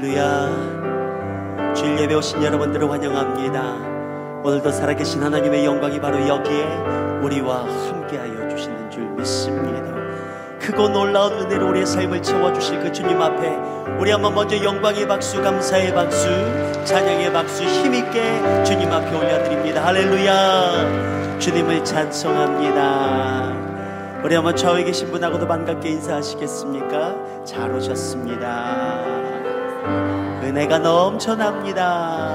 할렐루야. 주일 예배 오신 여러분들을 환영합니다. 오늘도 살아계신 하나님의 영광이 바로 여기에 우리와 함께하여 주시는 줄 믿습니다. 크고 놀라운 은혜로 우리의 삶을 채워주실 그 주님 앞에 우리 한번 먼저 영광의 박수, 감사의 박수, 찬양의 박수 힘있게 주님 앞에 올려드립니다. 할렐루야. 주님을 찬송합니다. 우리 한번 좌우에 계신 분하고도 반갑게 인사하시겠습니까? 잘 오셨습니다. 은혜가 넘쳐납니다.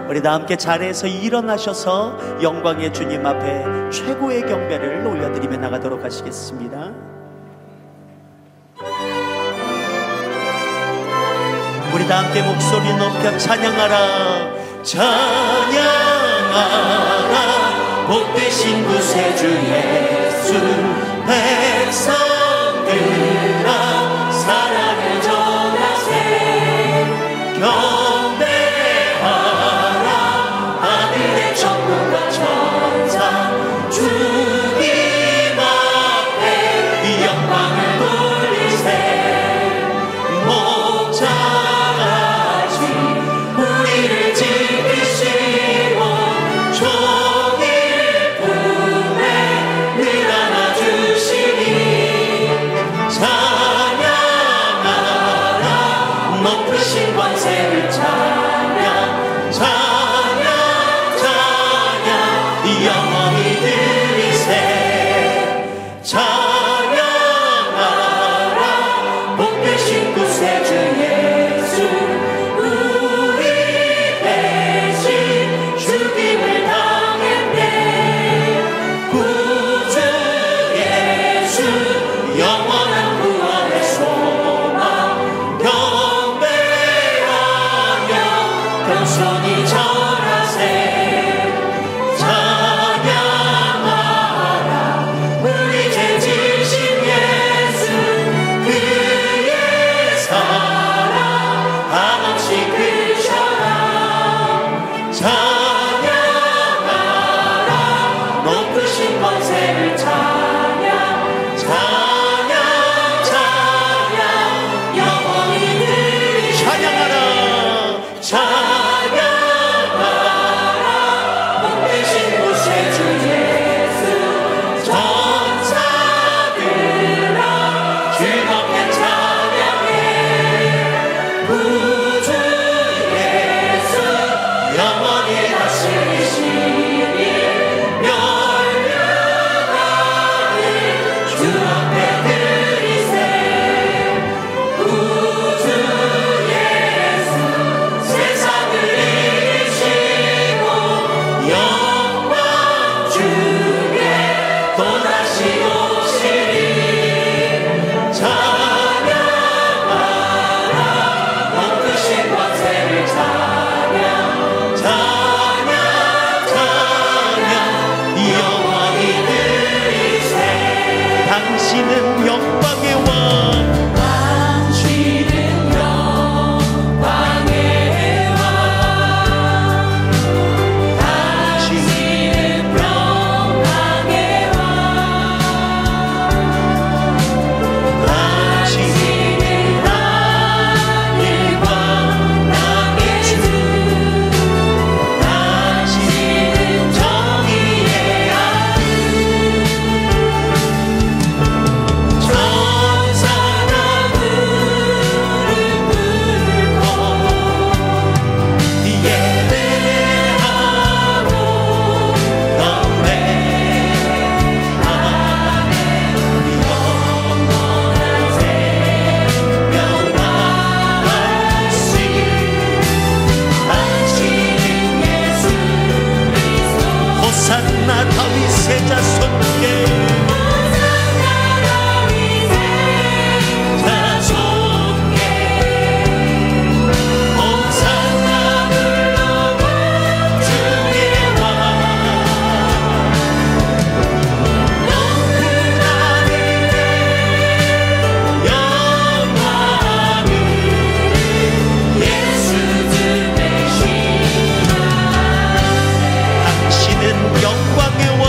우리 다 함께 자리에서 일어나셔서 영광의 주님 앞에 최고의 경배를 올려드리며 나가도록 하시겠습니다. 우리 다 함께 목소리 높여 찬양하라. 찬양하라 복되신 구세주 예수. 백성들아 사랑을 전하세. 경배하라 하늘의 천군과 천사. 주님 앞에 영광을 돌리세. 목자같이 우리를 지키시고 종일 품에 늘 안아주시니. 찬양하라 높으신 권세를 찬양. 찬양 찬양 영원히 드리세. 찬양하라 복되신 구세주 예수. 우리 대신 죽임을 당했네. 구주 예수 영원한 구원의 소망. 경배하며 겸손히 전하세. 찬양하라 우리 죄 지신 예수. 그의 사랑 한없이 크셔라. 찬양하라 높으신 권세를 찬양. 찬양 찬양 영원히 드리세. 찬양하라. 찬양하라 복되신 구세주 예수. 전사들아 즐겁게 찬양해. 구주 예수 영원히 다스리시니. 멸류관을 주 앞에 드리세. 구주 예수 세상을 이기시고 영광 주에 또다시 오시리. 찬양하라 높으신 권세를 찬양. 찬양 찬양 영원히 드리세. 당신은 영광의 왕. 당신은 영광의 왕. 당신은 평강의 왕. 당신은 하늘과 땅의 주. 당신은 정의의 아들. 천사가 무릎 꿇고 예배하고 경배하네. 영원한 생명하시. 당신은 예수 그리스도. 호산나 다윗의 자손께. 자손께 호산나 불러봐 주의 왕. 높은 하늘에 영광을 예수 주되시나. 당신은 영광의 왕.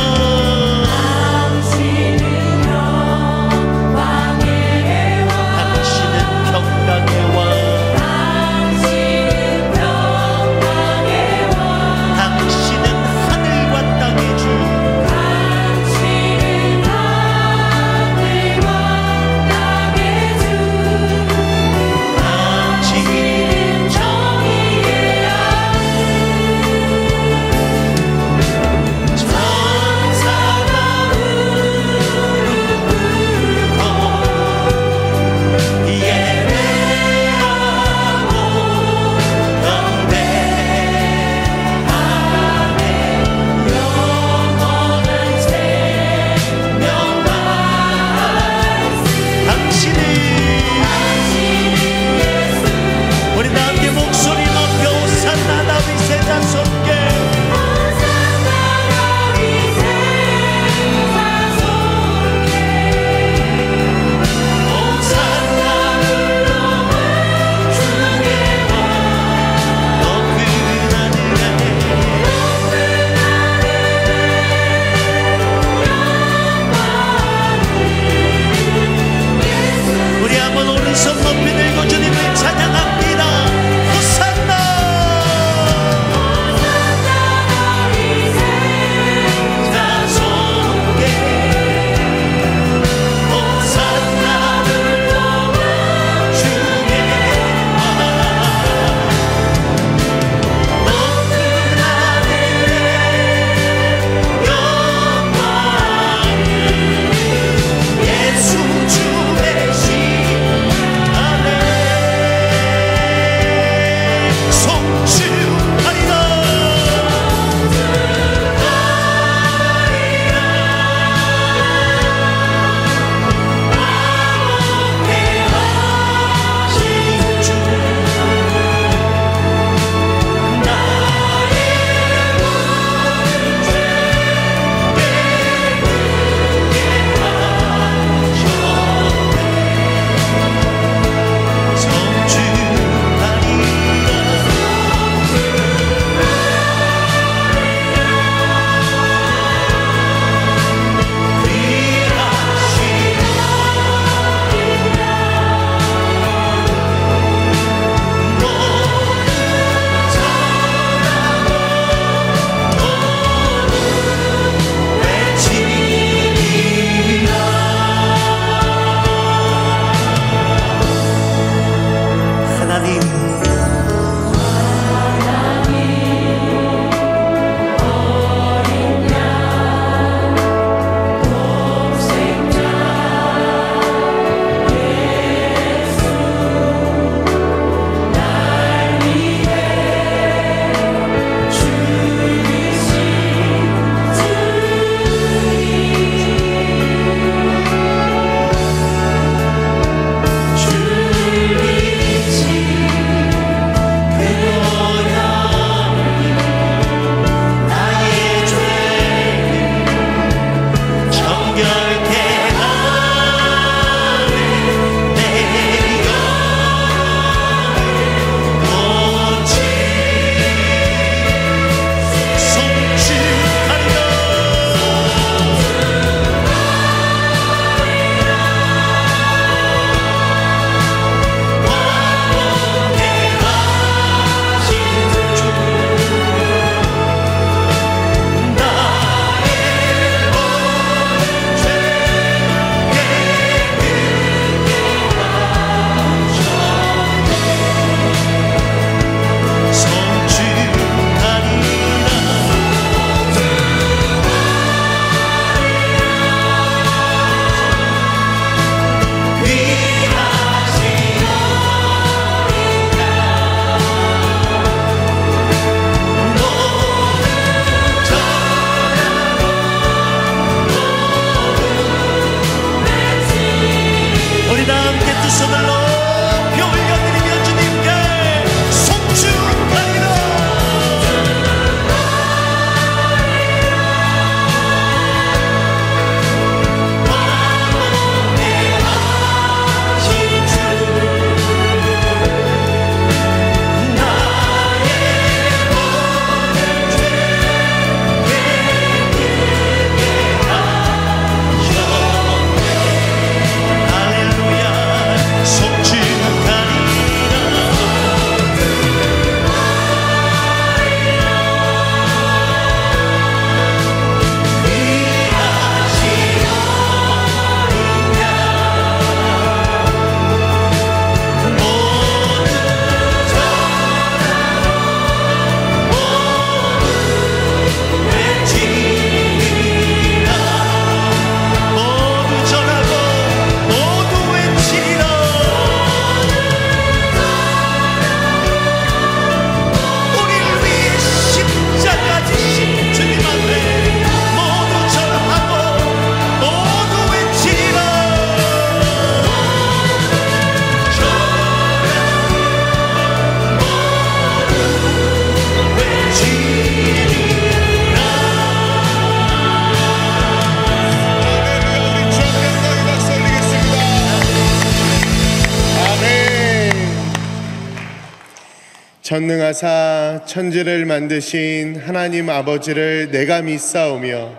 전능하사 천지를 만드신 하나님 아버지를 내가 믿사오며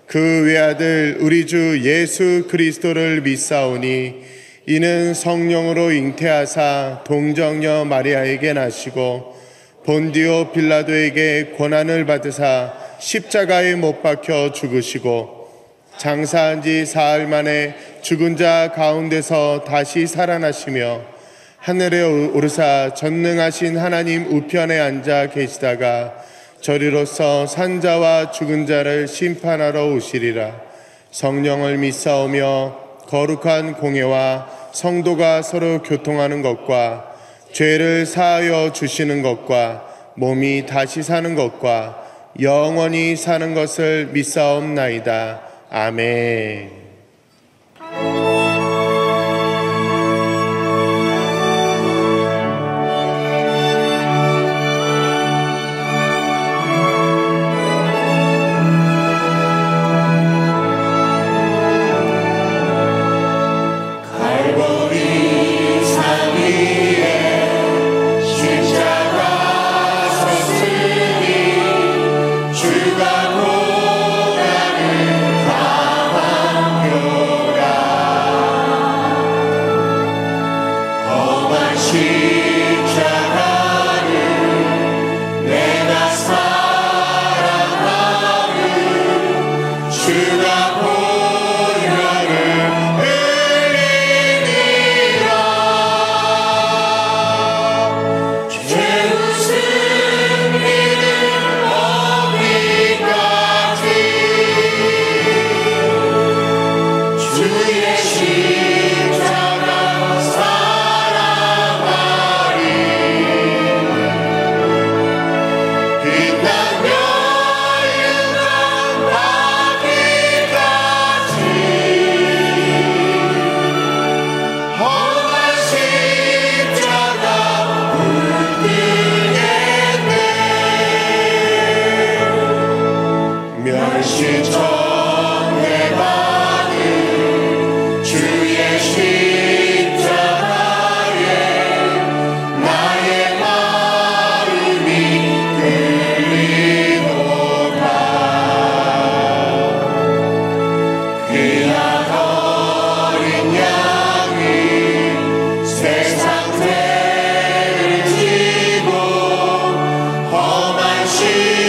그 외아들 우리 주 예수 그리스도를 믿사오니 이는 성령으로 잉태하사 동정녀 마리아에게 나시고 본디오 빌라도에게 고난을 받으사 십자가에 못 박혀 죽으시고 장사한 지 사흘 만에 죽은 자 가운데서 다시 살아나시며 하늘에 오르사 전능하신 하나님 우편에 앉아 계시다가 저리로서 산자와 죽은 자를 심판하러 오시리라. 성령을 믿사오며 거룩한 공예와 성도가 서로 교통하는 것과 죄를 사하여 주시는 것과 몸이 다시 사는 것과 영원히 사는 것을 믿사옵나이다. 아멘.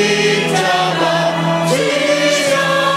십자가 지셨도다.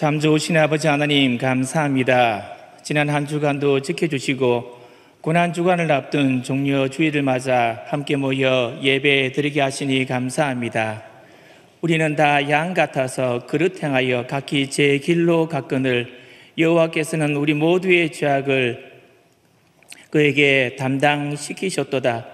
참 좋으신 아버지 하나님 감사합니다. 지난 한 주간도 지켜주시고 고난주간을 앞둔 종려 주일을 맞아 함께 모여 예배 드리게 하시니 감사합니다. 우리는 다 양 같아서 그릇 행하여 각기 제 길로 갔거늘 여호와께서는 우리 모두의 죄악을 그에게 담당시키셨도다.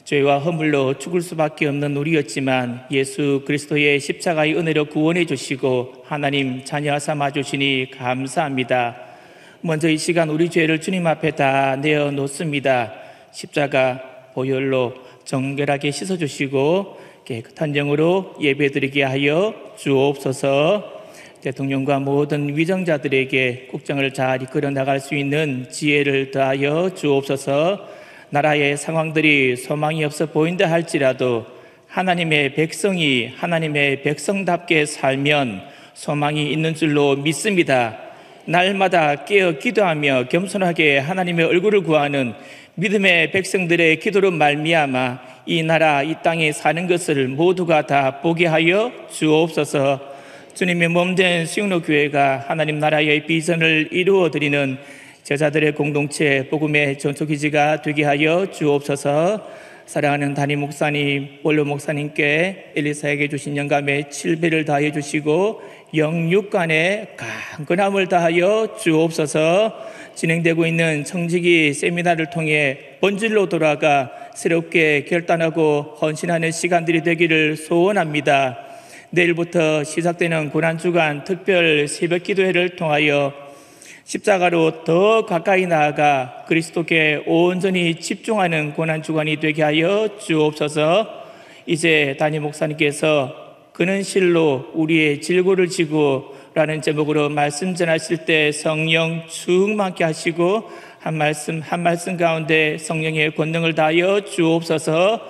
죄와 허물로 죽을 수밖에 없는 우리였지만 예수 그리스도의 십자가의 은혜로 구원해 주시고 하나님 자녀 삼아 주시니 감사합니다. 먼저 이 시간 우리 죄를 주님 앞에 다 내어놓습니다. 십자가 보혈로 정결하게 씻어주시고 깨끗한 영으로 예배드리게 하여 주옵소서. 대통령과 모든 위정자들에게 국정을 잘 이끌어 나갈 수 있는 지혜를 더하여 주옵소서. 나라의 상황들이 소망이 없어 보인다 할지라도 하나님의 백성이 하나님의 백성답게 살면 소망이 있는 줄로 믿습니다. 날마다 깨어 기도하며 겸손하게 하나님의 얼굴을 구하는 믿음의 백성들의 기도로 말미암아 이 나라 이 땅에 사는 것을 모두가 다 보게 하여 주옵소서. 주님의 몸된 시흥로 교회가 하나님 나라의 비전을 이루어드리는 제자들의 공동체 복음의 전초기지가 되게 하여 주옵소서. 사랑하는 담임 목사님, 원로 목사님께 엘리사에게 주신 영감의 7배를 다해 주시고 영육간의 강건함을 다하여 주옵소서. 진행되고 있는 청지기 세미나를 통해 본질로 돌아가 새롭게 결단하고 헌신하는 시간들이 되기를 소원합니다. 내일부터 시작되는 고난주간 특별 새벽기도회를 통하여 십자가로 더 가까이 나아가 그리스도께 온전히 집중하는 고난주간이 되게 하여 주옵소서. 이제 담임 목사님께서 그는 실로 우리의 질고를 지고 라는 제목으로 말씀 전하실 때 성령 충만케 하시고 한 말씀 가운데 성령의 권능을 다하여 주옵소서.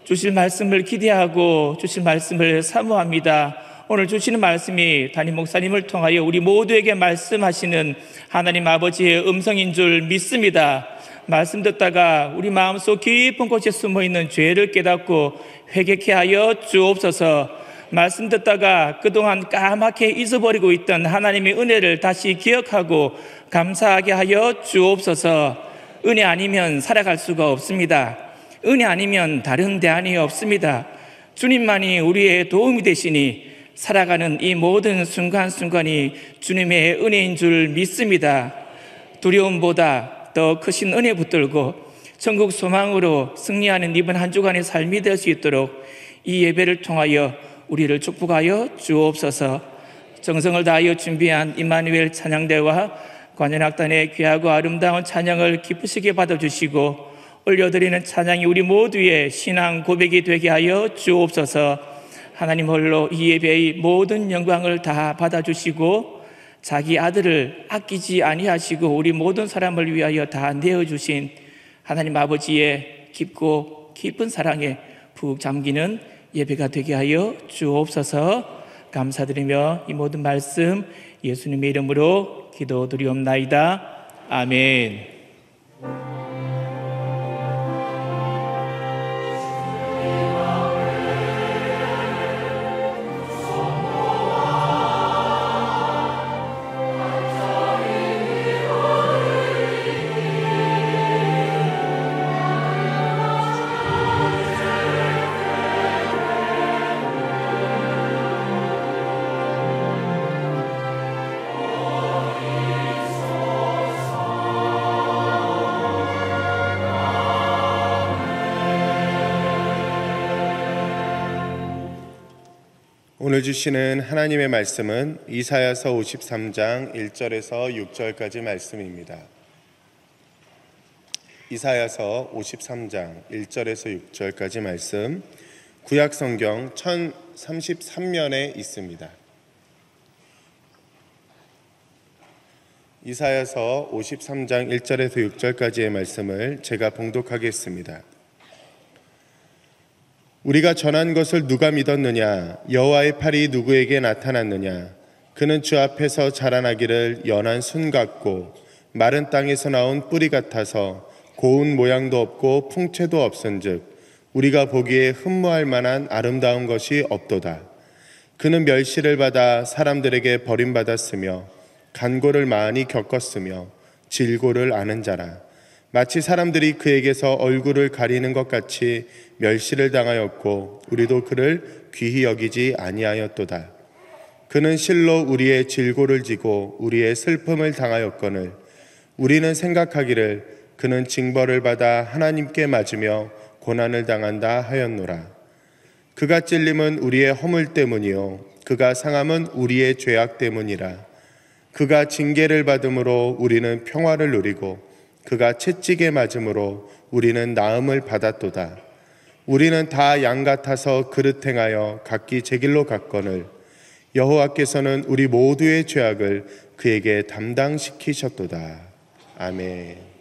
주실 말씀을 기대하고 주실 말씀을 사모합니다. 오늘 주시는 말씀이 담임 목사님을 통하여 우리 모두에게 말씀하시는 하나님 아버지의 음성인 줄 믿습니다. 말씀 듣다가 우리 마음속 깊은 곳에 숨어있는 죄를 깨닫고 회개케 하여 주옵소서. 말씀 듣다가 그동안 까맣게 잊어버리고 있던 하나님의 은혜를 다시 기억하고 감사하게 하여 주옵소서. 은혜 아니면 살아갈 수가 없습니다. 은혜 아니면 다른 대안이 없습니다. 주님만이 우리의 도움이 되시니 살아가는 이 모든 순간순간이 주님의 은혜인 줄 믿습니다. 두려움보다 더 크신 은혜 붙들고 천국 소망으로 승리하는 이번 한 주간의 삶이 될 수 있도록 이 예배를 통하여 우리를 축복하여 주옵소서. 정성을 다하여 준비한 임마누엘 찬양대와 관현악단의 귀하고 아름다운 찬양을 기쁘시게 받아주시고 올려드리는 찬양이 우리 모두의 신앙 고백이 되게 하여 주옵소서. 하나님 홀로 이 예배의 모든 영광을 다 받아주시고 자기 아들을 아끼지 아니하시고 우리 모든 사람을 위하여 다 내어주신 하나님 아버지의 깊고 깊은 사랑에 푹 잠기는 예배가 되게 하여 주옵소서. 감사드리며 이 모든 말씀 예수님의 이름으로 기도드리옵나이다. 아멘. 오늘 주시는 하나님의 말씀은 이사야서 53장 1절에서 6절까지 말씀입니다. 이사야서 53장 1절에서 6절까지 말씀, 구약성경 1033면에 있습니다. 이사야서 53장 1절에서 6절까지의 말씀을 제가 봉독하겠습니다. 우리가 전한 것을 누가 믿었느냐? 여호와의 팔이 누구에게 나타났느냐? 그는 주 앞에서 자라나기를 연한 순 같고 마른 땅에서 나온 뿌리 같아서 고운 모양도 없고 풍채도 없은즉 우리가 보기에 흠모할 만한 아름다운 것이 없도다. 그는 멸시를 받아 사람들에게 버림받았으며 간고를 많이 겪었으며 질고를 아는 자라. 마치 사람들이 그에게서 얼굴을 가리는 것 같이 멸시를 당하였고 우리도 그를 귀히 여기지 아니하였도다. 그는 실로 우리의 질고를 지고 우리의 슬픔을 당하였거늘 우리는 생각하기를 그는 징벌을 받아 하나님께 맞으며 고난을 당한다 하였노라. 그가 찔림은 우리의 허물 때문이요 그가 상함은 우리의 죄악 때문이라. 그가 징계를 받음으로 우리는 평화를 누리고 그가 채찍에 맞음으로 우리는 나음을 받았도다. 우리는 다 양 같아서 그릇 행하여 각기 제 길로 갔거늘 여호와께서는 우리 모두의 죄악을 그에게 담당시키셨도다. 아멘.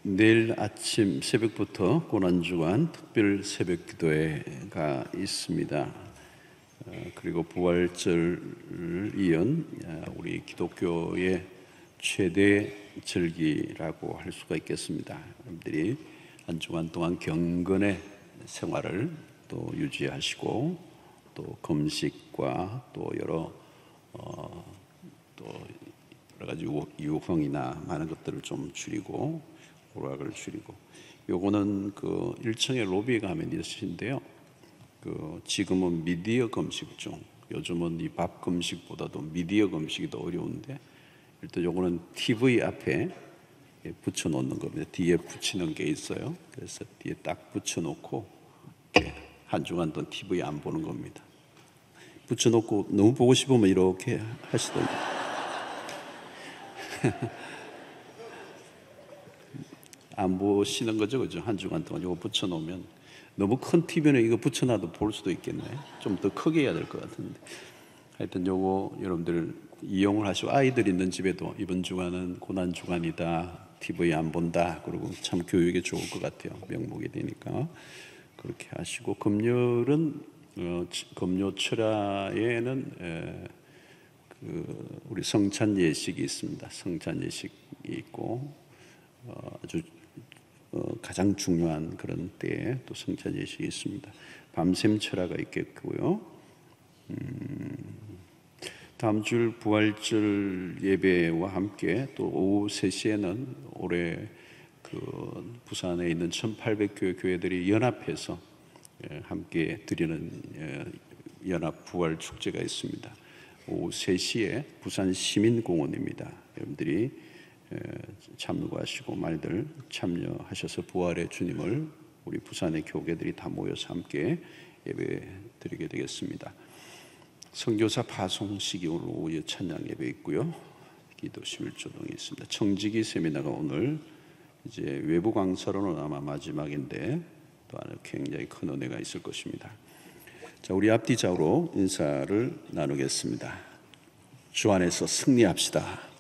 내일 아침 새벽부터 고난주간 특별 새벽 기도회가 있습니다. 그리고 부활절을 이은 우리 기독교의 최대 절기라고 할 수가 있겠습니다. 여러분들이 한 주간 동안 경건의 생활을 또 유지하시고 또 금식과 또 여러 가지 유흥이나 많은 것들을 좀 줄이고 오락을 줄이고, 요거는 그 1층에 로비에 가면 있으신데요. 지금은 미디어 금식 중, 요즘은 이 밥 금식보다도 미디어 금식이 더 어려운데, 일단 요거는 TV 앞에 붙여 놓는 겁니다. 뒤에 붙이는 게 있어요. 그래서 뒤에 딱 붙여 놓고 이렇게 한 주간 동안 TV 안 보는 겁니다. 붙여 놓고 너무 보고 싶으면 이렇게 하시던데. 안 보시는 거죠, 그죠? 한 주간 동안 이거 붙여 놓으면, 너무 큰 TV는 이거 붙여놔도 볼 수도 있겠네. 좀 더 크게 해야 될 것 같은데. 하여튼 요거 여러분들 이용을 하시고, 아이들 있는 집에도 이번 주간은 고난 주간이다, TV 안 본다, 그리고 참 교육에 좋을 것 같아요. 명목이 되니까 그렇게 하시고, 금요일은 금요 철야에는 우리 성찬 예식이 있습니다. 성찬 예식이 있고, 아주 가장 중요한 그런 때에 또 성찬 예식이 있습니다. 밤샘 철야가 있겠고요. 다음 주 부활절 예배와 함께 또 오후 3시에는 올해 부산에 있는 1800교회 교회들이 연합해서 함께 드리는 연합 부활 축제가 있습니다. 오후 3시에 부산 시민공원입니다. 여러분들이 참여하시고 많이들 참여하셔서 부활의 주님을 우리 부산의 교계들이 다 모여서 함께 예배 드리게 되겠습니다. 선교사 파송식이 오늘 오후에 찬양 예배 있고요. 기도 11조동이 있습니다. 청지기 세미나가 오늘 이제 외부 강사로는 아마 마지막인데 또 하나 굉장히 큰 은혜가 있을 것입니다. 자, 우리 앞뒤 좌우로 인사를 나누겠습니다. 주 안에서 승리합시다.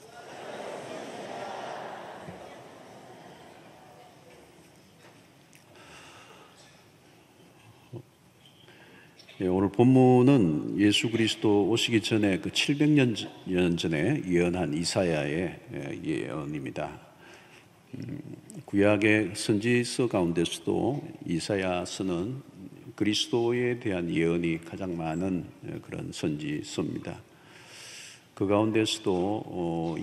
오늘 본문은 예수 그리스도 오시기 전에 700년 전에 예언한 이사야의 예언입니다. 구약의 선지서 가운데서도 이사야서는 그리스도에 대한 예언이 가장 많은 그런 선지서입니다. 그 가운데서도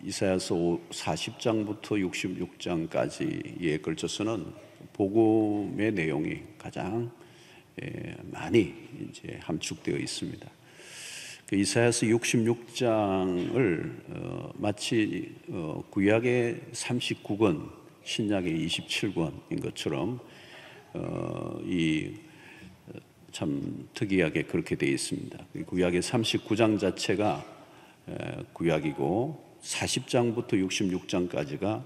이사야서 40장부터 66장까지에 걸쳐서는 복음의 내용이 가장 많이 이제 함축되어 있습니다. 이사야서 66장을 마치 구약의 39권, 신약의 27권인 것처럼 참 특이하게 그렇게 되어 있습니다. 구약의 39장 자체가 구약이고 40장부터 66장까지가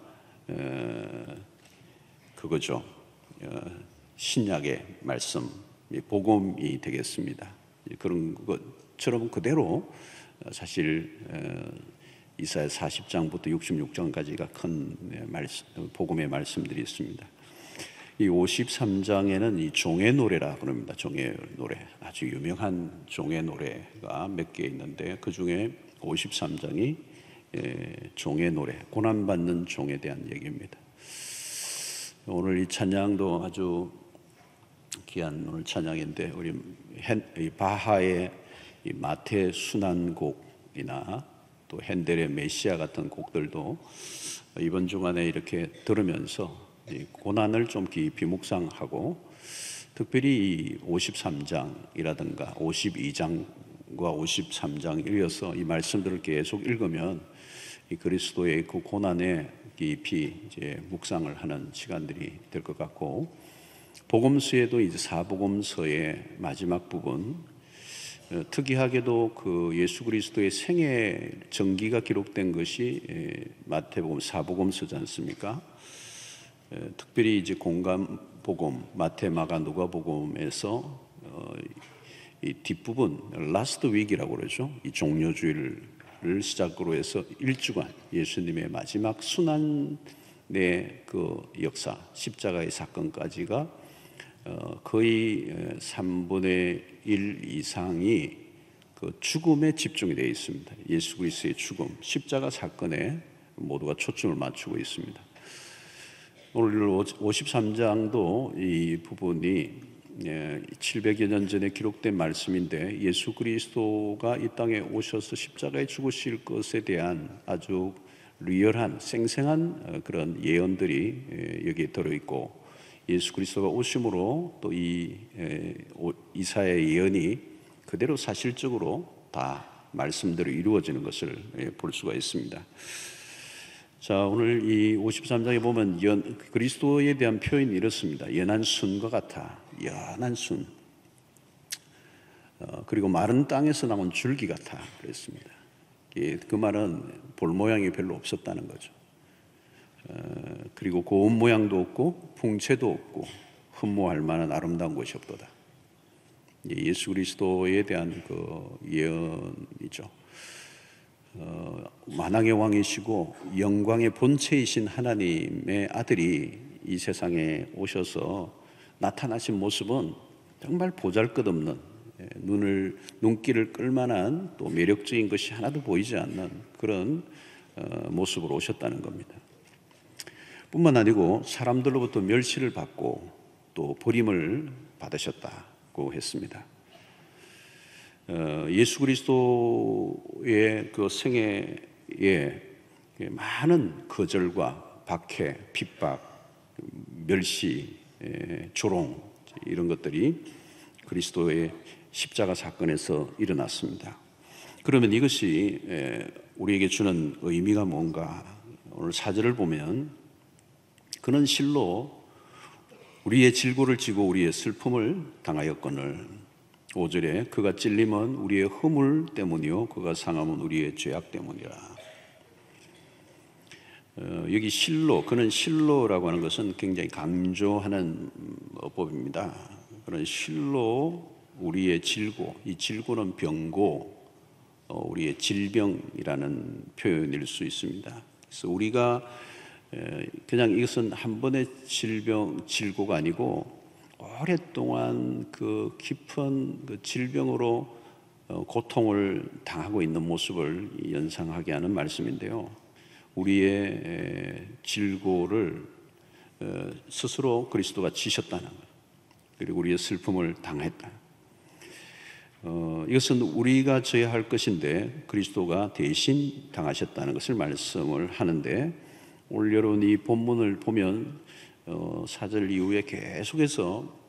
그거죠. 신약의 말씀, 복음이 되겠습니다. 그런 것처럼 그대로 사실 이사야 40장부터 66장까지가 큰 복음의 말씀들이 있습니다. 이 53장에는 이 종의 노래라 그럽니다. 종의 노래, 아주 유명한 종의 노래가 몇 개 있는데 그 중에 53장이 종의 노래, 고난받는 종에 대한 얘기입니다. 오늘 이 찬양도 아주 귀한 오늘 찬양인데, 우리 바하의 이 마태 순환곡이나 또 핸델의 메시아 같은 곡들도 이번 주간에 이렇게 들으면서 이 고난을 좀 깊이 묵상하고, 특별히 이 53장이라든가 52장과 53장 이어서 이 말씀들을 계속 읽으면 이 그리스도의 그 고난에 깊이 이제 묵상을 하는 시간들이 될 것 같고, 복음서에도 이제 사복음서의 마지막 부분, 특이하게도 그 예수 그리스도의 생애 전기가 기록된 것이 마태복음 사복음서지 않습니까? 특별히 이제 공간복음, 마태, 마가, 누가복음에서 이 뒷부분 라스트 윅이라고 그러죠. 이 종료주일 날을 시작으로 해서 일주간 예수님의 마지막 순환의 그 역사, 십자가의 사건까지가 거의 3분의 1 이상이 그 죽음에 집중이 되어 있습니다. 예수 그리스도의 죽음, 십자가 사건에 모두가 초점을 맞추고 있습니다. 오늘 53장도 이 부분이 700여 년 전에 기록된 말씀인데 예수 그리스도가 이 땅에 오셔서 십자가에 죽으실 것에 대한 아주 리얼한 생생한 그런 예언들이 여기에 들어있고, 예수 그리스도가 오심으로 또 이 이사야의 예언이 그대로 사실적으로 다 말씀대로 이루어지는 것을 볼 수가 있습니다. 자, 오늘 이 53장에 보면 그리스도에 대한 표현이 이렇습니다. 연한 순과 같아. 연한 순. 그리고 마른 땅에서 나온 줄기 같아. 그랬습니다. 그 말은 볼 모양이 별로 없었다는 거죠. 그리고 고운 모양도 없고 풍채도 없고 흠모할 만한 아름다운 것이 없도다. 예수 그리스도에 대한 그 예언이죠. 만왕의 왕이시고 영광의 본체이신 하나님의 아들이 이 세상에 오셔서 나타나신 모습은 정말 보잘것없는, 눈길을 끌만한 또 매력적인 것이 하나도 보이지 않는 그런 모습으로 오셨다는 겁니다. 뿐만 아니고 사람들로부터 멸시를 받고 또 버림을 받으셨다고 했습니다. 예수 그리스도의 그 생애에 많은 거절과 박해, 핍박, 멸시, 조롱 이런 것들이 그리스도의 십자가 사건에서 일어났습니다. 그러면 이것이 우리에게 주는 의미가 뭔가? 오늘 4절을 보면 그는 실로 우리의 질고를 지고 우리의 슬픔을 당하였거늘, 5절에 그가 찔림은 우리의 허물 때문이요 그가 상함은 우리의 죄악 때문이라. 여기 실로, 그는 실로라고 하는 것은 굉장히 강조하는 어법입니다. 그런 실로 우리의 질고, 이 질고는 병고, 우리의 질병이라는 표현일 수 있습니다. 그래서 우리가 그냥 이것은 한 번의 질고가 아니고 오랫동안 그 깊은 그 질병으로 고통을 당하고 있는 모습을 연상하게 하는 말씀인데요. 우리의 질고를 스스로 그리스도가 지셨다는 것, 그리고 우리의 슬픔을 당했다. 이것은 우리가 져야 할 것인데 그리스도가 대신 당하셨다는 것을 말씀을 하는데, 오늘 여러분 이 본문을 보면 4절 이후에 계속해서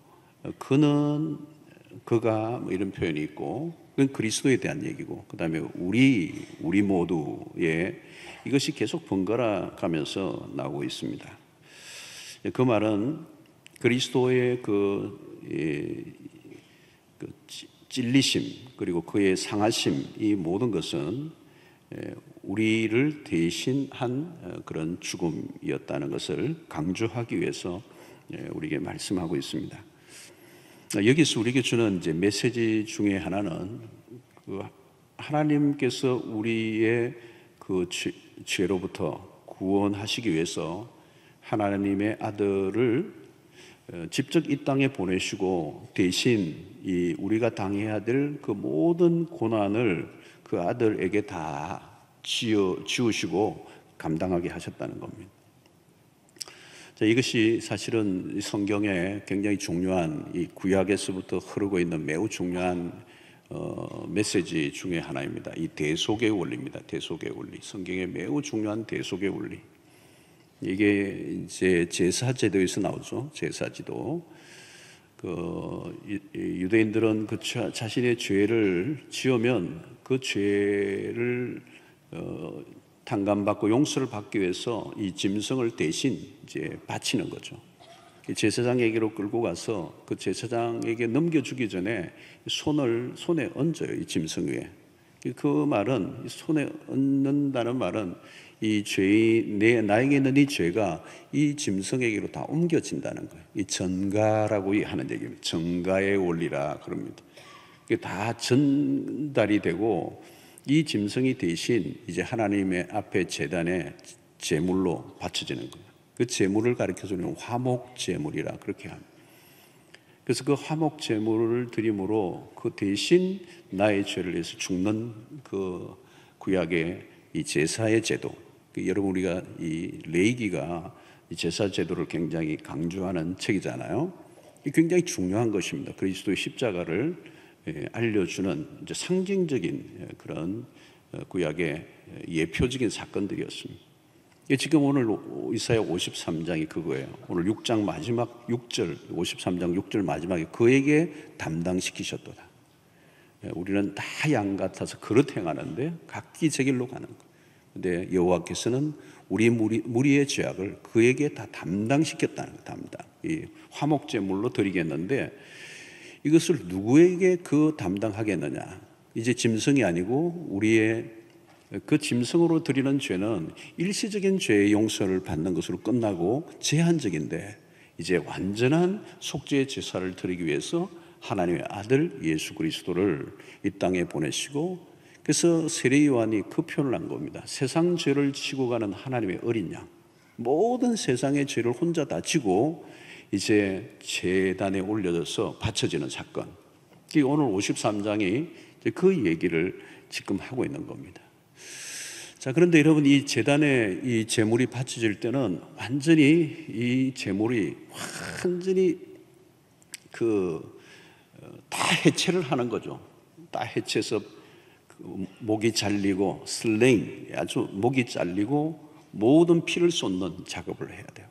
그가 뭐 이런 표현이 있고, 그건 그리스도에 대한 얘기고, 그 다음에 우리 모두의 이것이 계속 번갈아 가면서 나오고 있습니다. 그 말은 그리스도의 그 찔리심 그리고 그의 상하심, 이 모든 것은 우리를 대신한 그런 죽음이었다는 것을 강조하기 위해서 우리에게 말씀하고 있습니다. 여기서 우리에게 주는 이제 메시지 중에 하나는 그 하나님께서 우리의 그 죄로부터 구원하시기 위해서 하나님의 아들을 직접 이 땅에 보내시고 대신 이 우리가 당해야 될 그 모든 고난을 그 아들에게 다 지우시고 감당하게 하셨다는 겁니다. 자, 이것이 사실은 성경에 굉장히 중요한, 이 구약에서부터 흐르고 있는 매우 중요한 메시지 중에 하나입니다. 이 대속의 원리입니다. 대속의 원리. 성경에 매우 중요한 대속의 원리. 이게 이제 제사제도에서 나오죠. 제사지도. 유대인들은 그 자신의 죄를 지으면 그 죄를 탕감받고 용서를 받기 위해서 이 짐승을 대신 이제 바치는 거죠. 제사장에게로 끌고 가서 그 제사장에게 넘겨주기 전에 손에 얹어요. 이 짐승 위에. 그 말은, 손에 얹는다는 말은 이 나에게 있는 이 죄가 이 짐승에게로 다 옮겨진다는 거예요. 이 전가라고 하는 얘기입니다. 전가의 원리라 그럽니다. 이게 다 전달이 되고 이 짐승이 대신 이제 하나님의 앞에 제단에 제물로 바쳐지는 거예요. 그 제물을 가르쳐주는 화목 제물이라 그렇게 합니다. 그래서 그 화목 제물을 드림으로 그 대신 나의 죄를 위해서 죽는 그 구약의 이 제사의 제도. 여러분 우리가 이 레위기가 이 제사 제도를 굉장히 강조하는 책이잖아요. 굉장히 중요한 것입니다. 그리스도의 십자가를 알려주는 이제 상징적인 그런 구약의 예표적인 사건들이었습니다. 지금 오늘 이사야 53장이 그거예요. 오늘 6장 마지막 6절, 53장 6절 마지막에 그에게 담당시키셨도다. 우리는 다 양 같아서 그릇 행하는데 각기 제 길로 가는 거. 근데 여호와께서는 우리 무리의 죄악을 그에게 다 담당시켰다는 거, 담당. 이 화목제물로 드리겠는데 이것을 누구에게 그 담당하겠느냐? 이제 짐승이 아니고 우리의 그 짐승으로 드리는 죄는 일시적인 죄의 용서를 받는 것으로 끝나고 제한적인데 이제 완전한 속죄의 제사를 드리기 위해서 하나님의 아들 예수 그리스도를 이 땅에 보내시고 그래서 세례 요한이 그 표현을 한 겁니다. 세상 죄를 지고 가는 하나님의 어린 양, 모든 세상의 죄를 혼자 다 지고 이제 제단에 올려져서 바쳐지는 사건. 오늘 53장이 그 얘기를 지금 하고 있는 겁니다. 자, 그런데 여러분 이 제단에 이 제물이 바쳐질 때는 완전히 이 제물이 완전히 다 해체를 하는 거죠. 다 해체해서 목이 잘리고 슬레잉, 아주 목이 잘리고 모든 피를 쏟는 작업을 해야 돼요.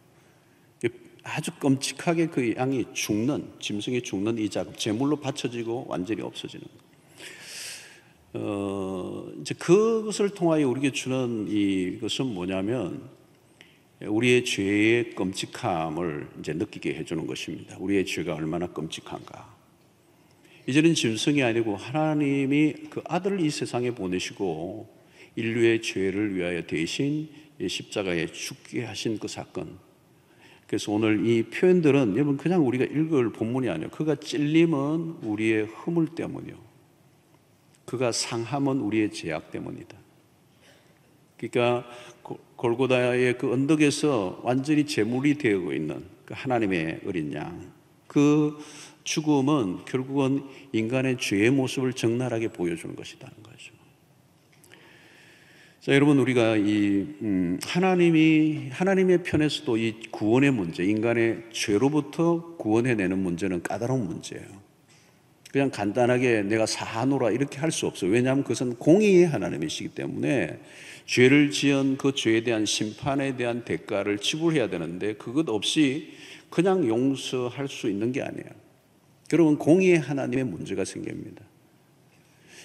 아주 끔찍하게 그 양이 죽는, 짐승이 죽는 이 작업, 제물로 바쳐지고 완전히 없어지는 이제 그것을 통하여 우리에게 주는 이것은 뭐냐면 우리의 죄의 끔찍함을 이제 느끼게 해주는 것입니다. 우리의 죄가 얼마나 끔찍한가. 이제는 짐승이 아니고 하나님이 그 아들을 이 세상에 보내시고 인류의 죄를 위하여 대신 십자가에 죽게 하신 그 사건. 그래서 오늘 이 표현들은 여러분 그냥 우리가 읽을 본문이 아니에요. 그가 찔림은 우리의 허물 때문이요, 그가 상함은 우리의 죄악 때문이다. 그러니까 골고다의 그 언덕에서 완전히 제물이 되고 있는 그 하나님의 어린 양, 그 죽음은 결국은 인간의 죄의 모습을 적나라하게 보여주는 것이라는 거죠. 자, 여러분 우리가 이 하나님의 편에서도 이 구원의 문제, 인간의 죄로부터 구원해내는 문제는 까다로운 문제예요. 그냥 간단하게 내가 사하노라 이렇게 할 수 없어요. 왜냐하면 그것은 공의의 하나님이시기 때문에 죄를 지은 그 죄에 대한 심판에 대한 대가를 지불해야 되는데 그것 없이 그냥 용서할 수 있는 게 아니에요. 여러분 공의의 하나님의 문제가 생깁니다.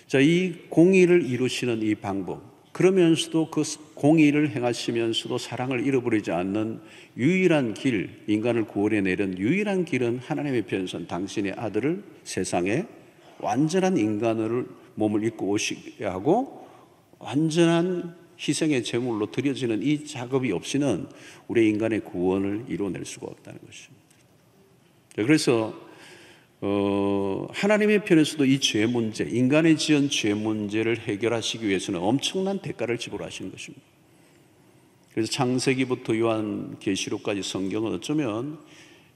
자, 이 공의를 이루시는 이 방법, 그러면서도 그 공의를 행하시면서도 사랑을 잃어버리지 않는 유일한 길, 인간을 구원해 내는 유일한 길은 하나님의 편에서는 당신의 아들을 세상에 완전한 인간을 몸을 입고 오시게 하고 완전한 희생의 제물로 드려지는 이 작업이 없이는 우리 인간의 구원을 이루어낼 수가 없다는 것입니다. 그래서 하나님의 편에서도 이 죄 문제, 인간의 지은 죄 문제를 해결하시기 위해서는 엄청난 대가를 지불하신 것입니다. 그래서 창세기부터 요한계시록까지 성경은 어쩌면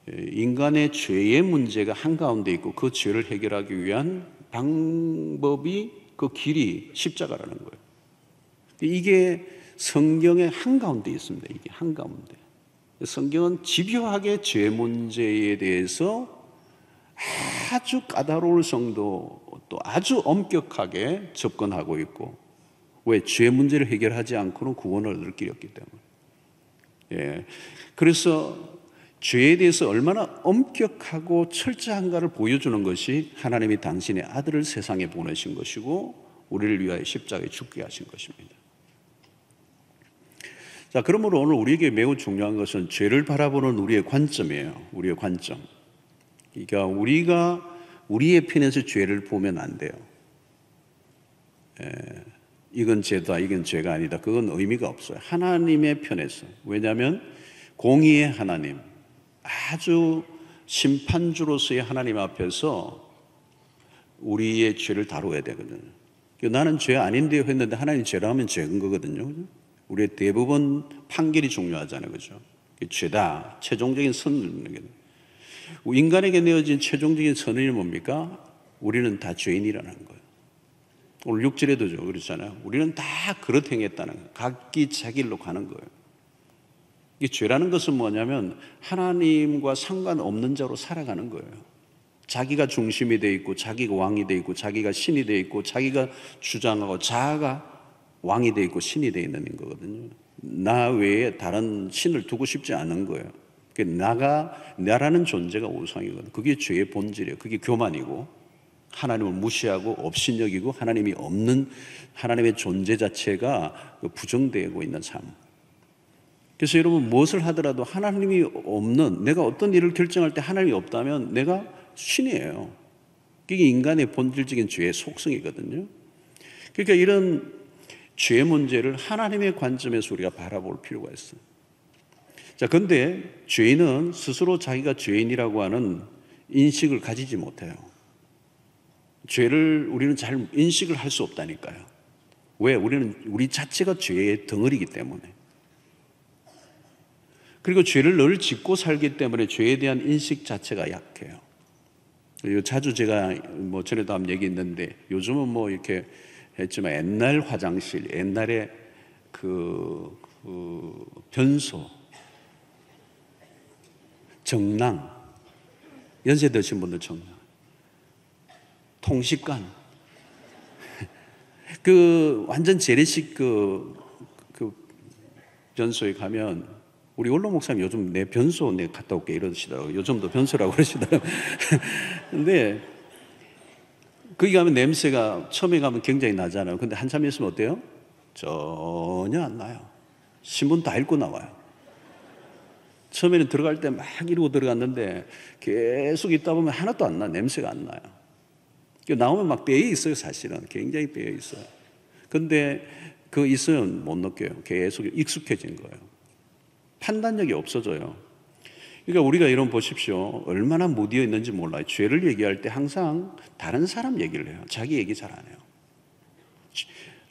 인간의 죄의 문제가 한가운데 있고 그 죄를 해결하기 위한 방법이, 그 길이 십자가라는 거예요. 이게 성경의 한가운데 있습니다. 이게 한가운데. 성경은 집요하게 죄 문제에 대해서 아주 까다로울 정도 또 아주 엄격하게 접근하고 있고, 왜? 죄 문제를 해결하지 않고는 구원을 얻을 길이 없기 때문에. 그래서 죄에 대해서 얼마나 엄격하고 철저한가를 보여주는 것이 하나님이 당신의 아들을 세상에 보내신 것이고 우리를 위하여 십자가에 죽게 하신 것입니다. 자, 그러므로 오늘 우리에게 매우 중요한 것은 죄를 바라보는 우리의 관점이에요. 우리의 관점. 그러니까 우리가 우리의 편에서 죄를 보면 안 돼요. 이건 죄다, 이건 죄가 아니다. 그건 의미가 없어요. 하나님의 편에서. 왜냐하면 공의의 하나님, 아주 심판주로서의 하나님 앞에서 우리의 죄를 다루어야 되거든요. 나는 죄 아닌데요 했는데 하나님 죄라 하면 죄인 거거든요. 우리의 대부분 판결이 중요하잖아요. 그죠? 죄다. 최종적인 선을. 인간에게 내어진 최종적인 선언이 뭡니까? 우리는 다 죄인이라는 거예요. 오늘 6절에도 그렇잖아요. 우리는 다 그렇게 행했다는 거예요. 각기 자기 일로 가는 거예요. 이 죄라는 것은 뭐냐면 하나님과 상관없는 자로 살아가는 거예요. 자기가 중심이 돼 있고 자기가 왕이 돼 있고 자기가 신이 돼 있고 자기가 주장하고 자아가 왕이 돼 있고 신이 돼 있는 거거든요. 나 외에 다른 신을 두고 싶지 않은 거예요. 나라는 존재가 우상이거든요. 그게 죄의 본질이에요. 그게 교만이고 하나님을 무시하고 업신여기고 하나님이 없는 하나님의 존재 자체가 부정되고 있는 삶. 그래서 여러분 무엇을 하더라도 하나님이 없는, 내가 어떤 일을 결정할 때 하나님이 없다면 내가 신이에요. 이게 인간의 본질적인 죄의 속성이거든요. 그러니까 이런 죄의 문제를 하나님의 관점에서 우리가 바라볼 필요가 있어요. 자, 근데 죄인은 스스로 자기가 죄인이라고 하는 인식을 가지지 못해요. 죄를 우리는 잘 인식을 할 수 없다니까요. 왜? 우리 자체가 죄의 덩어리이기 때문에. 그리고 죄를 늘 짓고 살기 때문에 죄에 대한 인식 자체가 약해요. 자주 제가 전에도 한 얘기 있는데 요즘은 이렇게 했지만 옛날 화장실, 옛날에 그 변소, 정랑, 연세 드신 분들 정랑, 통식관, 완전 재래식 변소에 가면 우리 원로 목사님 요즘 내 변소 갔다 올게 이러시더라고요. 요즘도 변소라고 그러시더라고요. 근데 거기 가면 냄새가 처음에 가면 굉장히 나잖아요. 근데 한참 있으면 어때요? 전혀 안 나요. 신문 다 읽고 나와요. 처음에는 들어갈 때 막 이러고 들어갔는데 계속 있다 보면 하나도 안 나. 냄새가 안 나요. 나오면 막 배에 있어요. 사실은 굉장히 배에 있어요. 근데 있으면 못 느껴요. 계속 익숙해진 거예요. 판단력이 없어져요. 그러니까 우리가 이런 보십시오. 얼마나 무디어 있는지 몰라요. 죄를 얘기할 때 항상 다른 사람 얘기를 해요. 자기 얘기 잘 안 해요.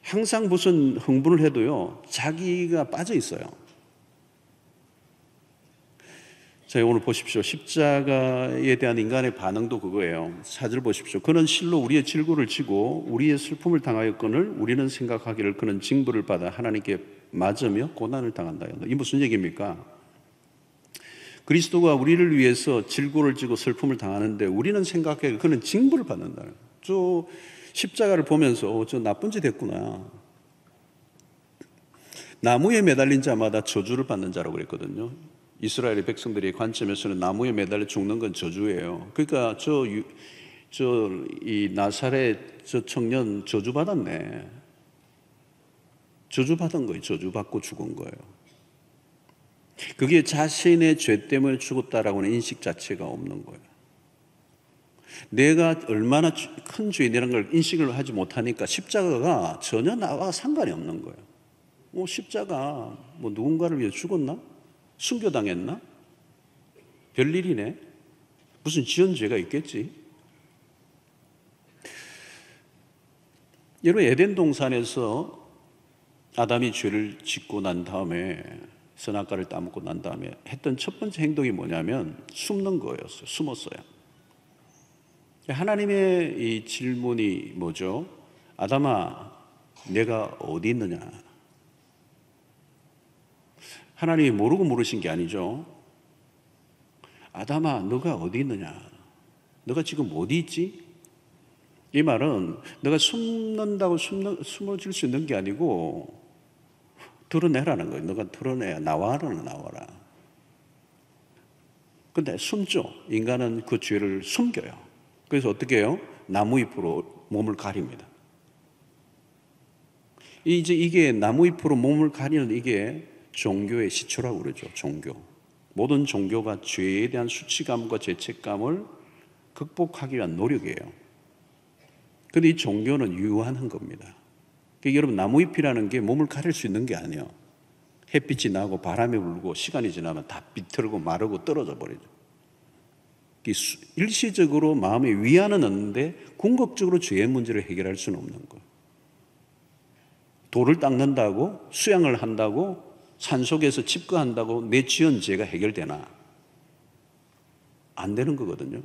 항상 무슨 흥분을 해도요, 자기가 빠져 있어요. 자, 오늘 보십시오. 십자가에 대한 인간의 반응도 그거예요. 4절 보십시오. 그는 실로 우리의 질고를 지고 우리의 슬픔을 당하였거늘 우리는 생각하기를 그는 징벌을 받아 하나님께 맞으며 고난을 당한다. 이 무슨 얘기입니까? 그리스도가 우리를 위해서 질고를 지고 슬픔을 당하는데 우리는 생각하기를 그는 징벌을 받는다. 저 십자가를 보면서 저 나쁜 짓 했구나. 나무에 매달린 자마다 저주를 받는 자라고 그랬거든요. 이스라엘의 백성들의 관점에서는 나무에 매달려 죽는 건 저주예요. 그러니까 이 나사렛 저 청년 저주받았네. 저주받은 거예요. 저주받고 죽은 거예요. 그게 자신의 죄 때문에 죽었다라고 하는 인식 자체가 없는 거예요. 내가 얼마나 큰 죄인이라는 걸 인식을 하지 못하니까 십자가가 전혀 나와 상관이 없는 거예요. 십자가 누군가를 위해 죽었나? 순교당했나? 별일이네. 무슨 지은 죄가 있겠지? 여러분, 에덴 동산에서 아담이 죄를 짓고 난 다음에 선악과를 따먹고 난 다음에 했던 첫 번째 행동이 뭐냐면 숨는 거였어요. 숨었어요. 하나님의 이 질문이 뭐죠? 아담아, 내가 어디 있느냐? 하나님이 모르고 물으신 게 아니죠. 아담아, 너가 어디 있느냐? 너가 지금 어디 있지? 이 말은 너가 숨는다고 숨어질 수 있는 게 아니고 드러내라는 거예요. 너가 드러내야 나와라. 근데 숨죠. 인간은 그 죄를 숨겨요. 그래서 어떻게 해요? 나무 잎으로 몸을 가립니다. 이게 나무 잎으로 몸을 가리는 이게 종교의 시초라고 그러죠. 종교. 모든 종교가 죄에 대한 수치감과 죄책감을 극복하기 위한 노력이에요. 그런데 이 종교는 유한한 겁니다. 그러니까 여러분, 나무잎이라는 게 몸을 가릴 수 있는 게 아니에요. 햇빛이 나고 바람이 불고 시간이 지나면 다 비틀고 마르고 떨어져 버리죠. 일시적으로 마음의 위안은 얻는데 궁극적으로 죄의 문제를 해결할 수는 없는 거예요. 돌을 닦는다고, 수양을 한다고, 산속에서 칩거한다고 내 지은 죄가 해결되나? 안 되는 거거든요.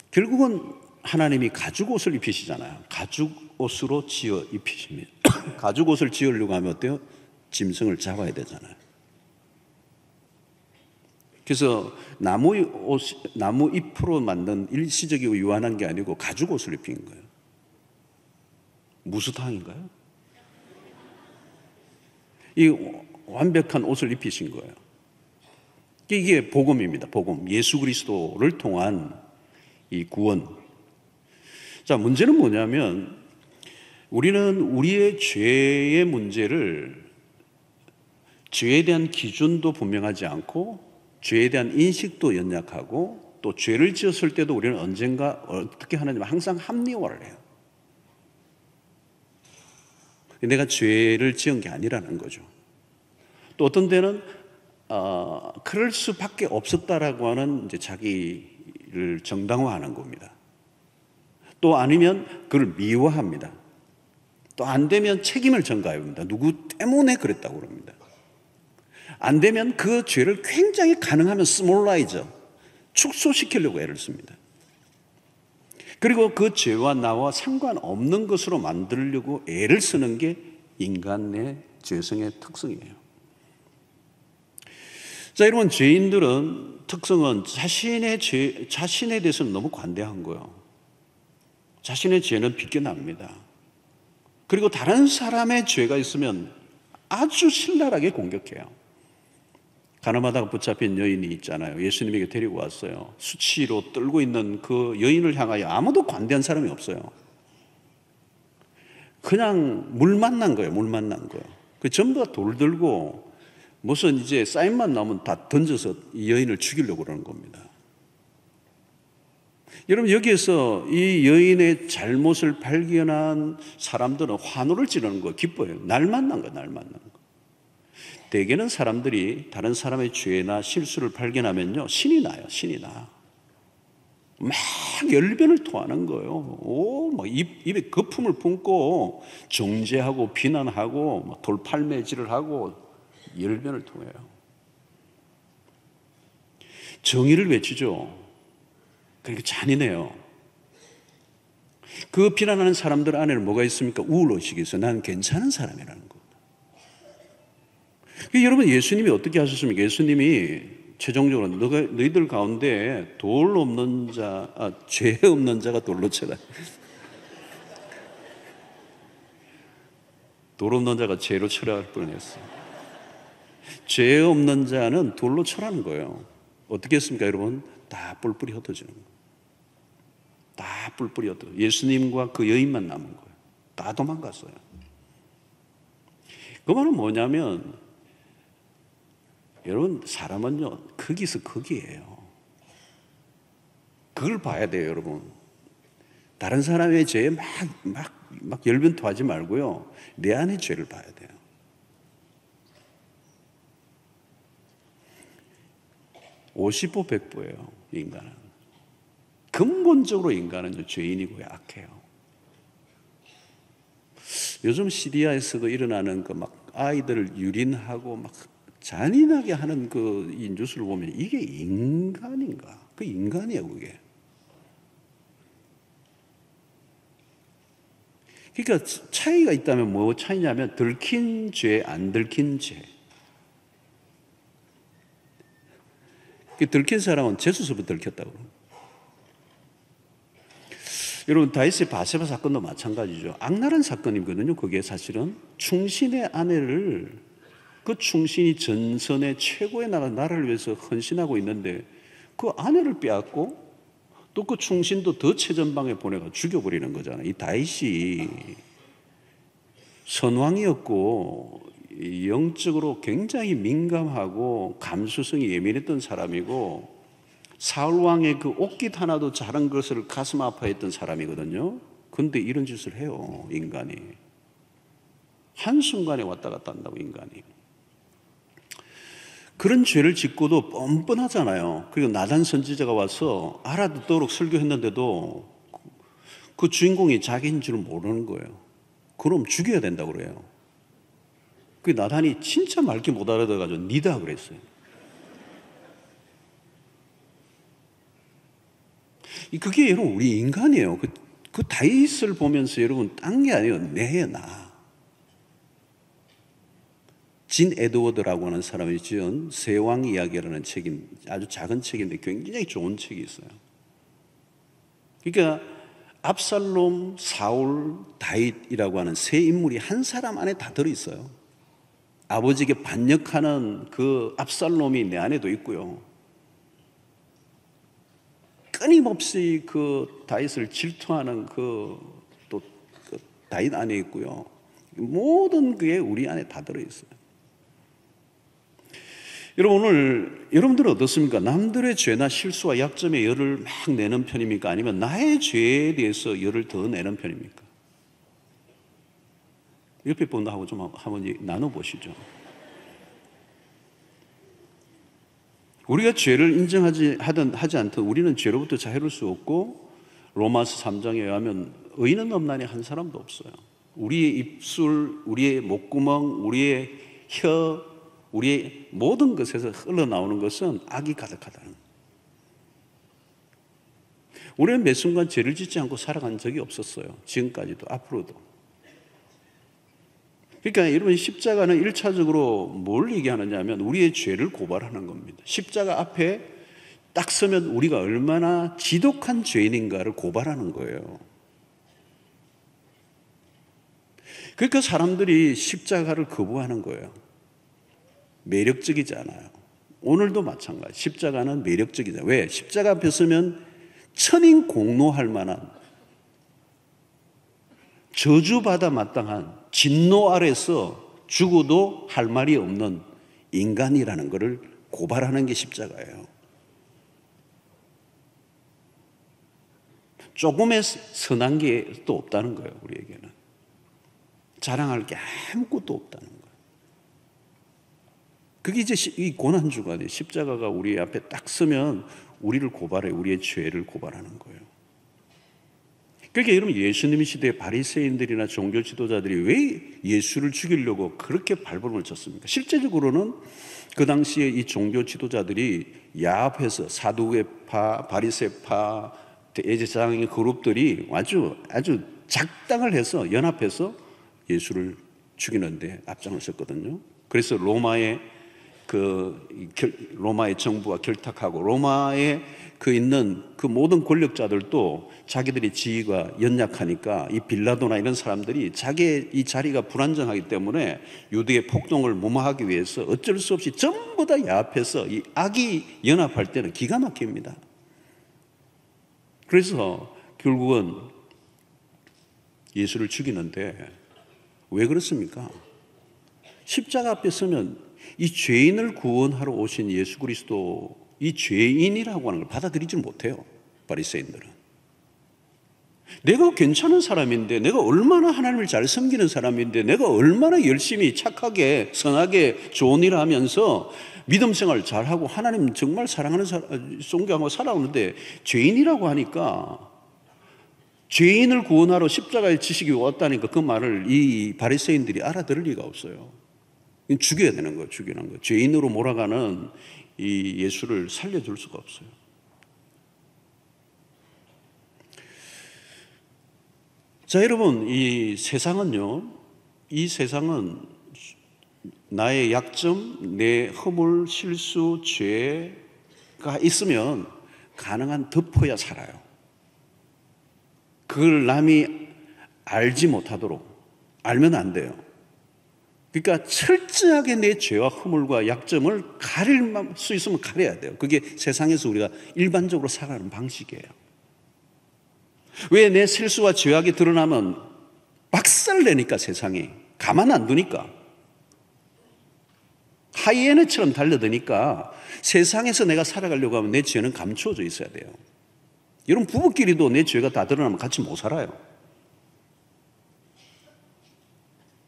결국은 하나님이 가죽옷을 입히시잖아요. 가죽옷으로 지어 입히십니다. 가죽옷을 지으려고 하면 어때요? 짐승을 잡아야 되잖아요. 그래서 나무 잎으로 만든 일시적이고 유한한 게 아니고 가죽옷을 입힌 거예요. 무스탕인가요? 이 완벽한 옷을 입히신 거예요. 이게 복음입니다. 복음. 예수 그리스도를 통한 이 구원. 자, 문제는 뭐냐면 우리는 우리의 죄의 문제를 죄에 대한 기준도 분명하지 않고 죄에 대한 인식도 연약하고 또 죄를 지었을 때도 우리는 언젠가 어떻게 하느냐면 항상 합리화를 해요. 내가 죄를 지은 게 아니라는 거죠. 또 어떤 데는 그럴 수밖에 없었다라고 하는 이제 자기를 정당화하는 겁니다. 또 아니면 그걸 미화합니다. 또 안 되면 책임을 전가합니다. 누구 때문에 그랬다고 그럽니다. 안 되면 그 죄를 굉장히 가능하면 스몰라이저, 축소시키려고 애를 씁니다. 그리고 그 죄와 나와 상관없는 것으로 만들려고 애를 쓰는 게 인간의 죄성의 특성이에요. 자, 여러분, 죄인들은 특성은 자신에 대해서는 너무 관대한 거예요. 자신의 죄는 비껴납니다. 그리고 다른 사람의 죄가 있으면 아주 신랄하게 공격해요. 가늠하다가 붙잡힌 여인이 있잖아요. 예수님에게 데리고 왔어요. 수치로 떨고 있는 그 여인을 향하여 아무도 관대한 사람이 없어요. 그냥 물 만난 거예요. 물 만난 거예요. 그 전부 다 돌 들고 무슨 이제 사인만 나오면 다 던져서 이 여인을 죽이려고 그러는 겁니다. 여러분, 여기에서 이 여인의 잘못을 발견한 사람들은 환호를 지르는 거예요. 기뻐요. 날 만난 거예요. 날 만난 거. 대개는 사람들이 다른 사람의 죄나 실수를 발견하면요, 신이 나요. 신이 나. 막 열변을 토하는 거예요. 막 입에 거품을 품고 정죄하고 비난하고 막 돌팔매질을 하고 열변을 토해요. 정의를 외치죠. 그러니까 잔인해요. 그 비난하는 사람들 안에는 뭐가 있습니까? 우울의식이 있어요. 난 괜찮은 사람이라는 거. 여러분, 예수님이 어떻게 하셨습니까? 예수님이 최종적으로 너희들 가운데 죄 없는 자가 돌로 쳐라. 돌 없는 자가 죄로 쳐라 할 뻔했어요. 죄 없는 자는 돌로 쳐라는 거예요. 어떻게 했습니까, 여러분? 다 뿔뿔이 흩어지는 거예요. 다 뿔뿔이 흩어져. 예수님과 그 여인만 남은 거예요. 다 도망갔어요. 그 말은 뭐냐면 여러분, 사람은요, 거기서 거기예요. 그걸 봐야 돼요, 여러분. 다른 사람의 죄에 막 열변 토하지 말고요, 내 안의 죄를 봐야 돼요. 오십보 백보예요, 인간은. 근본적으로 인간은 죄인이고 악해요. 요즘 시리아에서도 일어나는 그 막 아이들을 유린하고 막 잔인하게 하는 그 이 뉴스를 보면 이게 인간인가? 그 인간이에요, 그게. 그러니까 차이가 있다면 뭐 차이냐면 들킨 죄, 안 들킨 죄. 들킨 사람은 재수서부터 들켰다고 그래요. 여러분, 다윗의 바세바 사건도 마찬가지죠. 악랄한 사건이거든요. 그게 사실은 충신의 아내를, 그 충신이 전선의 최고의 나라를 위해서 헌신하고 있는데 그 아내를 빼앗고 또 그 충신도 더 최전방에 보내가 죽여버리는 거잖아요. 이 다윗이 선왕이었고 영적으로 굉장히 민감하고 감수성이 예민했던 사람이고 사울왕의 그 옷깃 하나도 자른 것을 가슴 아파했던 사람이거든요. 그런데 이런 짓을 해요, 인간이. 한순간에 왔다 갔다 한다고, 인간이. 그런 죄를 짓고도 뻔뻔하잖아요. 그리고 나단 선지자가 와서 알아듣도록 설교했는데도 그 주인공이 자기인 줄 모르는 거예요. 그럼 죽여야 된다고 그래요. 그 나단이 진짜 맑게 못 알아들어가지고 니다 그랬어요. 그게 여러분 우리 인간이에요. 그 다윗을 보면서 여러분 딴 게 아니에요. 내야 나. 진 에드워드라고 하는 사람이 지은 세왕 이야기라는 책인 아주 작은 책인데 굉장히 좋은 책이 있어요. 그러니까 압살롬, 사울, 다윗이라고 하는 세 인물이 한 사람 안에 다 들어있어요. 아버지에게 반역하는 그 압살롬이 내 안에도 있고요. 끊임없이 그 다윗을 질투하는 그 다윗 안에 있고요. 모든 그게 우리 안에 다 들어있어요. 여러분 오늘 여러분들은 어떻습니까? 남들의 죄나 실수와 약점에 열을 막 내는 편입니까? 아니면 나의 죄에 대해서 열을 더 내는 편입니까? 옆에 분하고 좀 한번 나눠보시죠. 우리가 죄를 인정하지 않든 우리는 죄로부터 자유로울 수 없고 로마서 3장에 의하면 의인은 없나니 한 사람도 없어요. 우리의 입술, 우리의 목구멍, 우리의 혀, 우리의 모든 것에서 흘러나오는 것은 악이 가득하다는 거예요. 우리는 매 순간 죄를 짓지 않고 살아간 적이 없었어요. 지금까지도 앞으로도. 그러니까 여러분 십자가는 1차적으로 뭘 얘기하느냐 하면 우리의 죄를 고발하는 겁니다. 십자가 앞에 딱 서면 우리가 얼마나 지독한 죄인인가를 고발하는 거예요. 그러니까 사람들이 십자가를 거부하는 거예요. 매력적이지 않아요. 오늘도 마찬가지. 십자가는 매력적이잖아요. 왜? 십자가 앞에 서면 천인 공노할 만한 저주받아 마땅한 진노 아래서 죽어도 할 말이 없는 인간이라는 것을 고발하는 게 십자가예요. 조금의 선한 게 또 없다는 거예요. 우리에게는 자랑할 게 아무것도 없다는 거예요. 그게 이제 이 고난주가 돼요. 십자가가 우리 앞에 딱 서면 우리를 고발해, 우리의 죄를 고발하는 거예요. 그러니까 여러분 예수님 시대의 바리새인들이나 종교 지도자들이 왜 예수를 죽이려고 그렇게 발버둥을 쳤습니까? 실제적으로는 그 당시에 이 종교 지도자들이 야합해서 사두개파, 바리새파, 대제사장의 그룹들이 아주 작당을 해서 연합해서 예수를 죽이는데 앞장을 섰거든요. 그래서 로마의 정부와 결탁하고 로마에 있는 그 모든 권력자들도 자기들의 지위가 연약하니까 이 빌라도나 이런 사람들이 자기의 이 자리가 불안정하기 때문에 유대의 폭동을 무마하기 위해서 어쩔 수 없이 전부 다 야합해서 이 악이 연합할 때는 기가 막힙니다. 그래서 결국은 예수를 죽이는데 왜 그렇습니까? 십자가 앞에 서면 이 죄인을 구원하러 오신 예수 그리스도, 이 죄인이라고 하는 걸 받아들이지 못해요. 바리새인들은. 내가 괜찮은 사람인데, 내가 얼마나 하나님을 잘 섬기는 사람인데, 내가 얼마나 열심히 착하게 선하게 좋은 일을 하면서 믿음 생활 잘하고 하나님 정말 사랑하는 존경하고 살아오는데 죄인이라고 하니까, 죄인을 구원하러 십자가의 지식이 왔다니까 그 말을 이 바리새인들이 알아들을 리가 없어요. 죽여야 되는 거예요. 죽이는 거. 죄인으로 몰아가는 이 예수를 살려줄 수가 없어요. 자, 여러분, 이 세상은 나의 약점, 내 허물, 실수, 죄가 있으면 가능한 덮어야 살아요. 그걸 남이 알지 못하도록 알면 안 돼요. 그러니까 철저하게 내 죄와 허물과 약점을 가릴 수 있으면 가려야 돼요. 그게 세상에서 우리가 일반적으로 살아가는 방식이에요. 왜? 내 실수와 죄악이 드러나면 박살내니까 세상이 가만 안 두니까 하이에나처럼 달려드니까 세상에서 내가 살아가려고 하면 내 죄는 감추어져 있어야 돼요. 여러분 부부끼리도 내 죄가 다 드러나면 같이 못 살아요.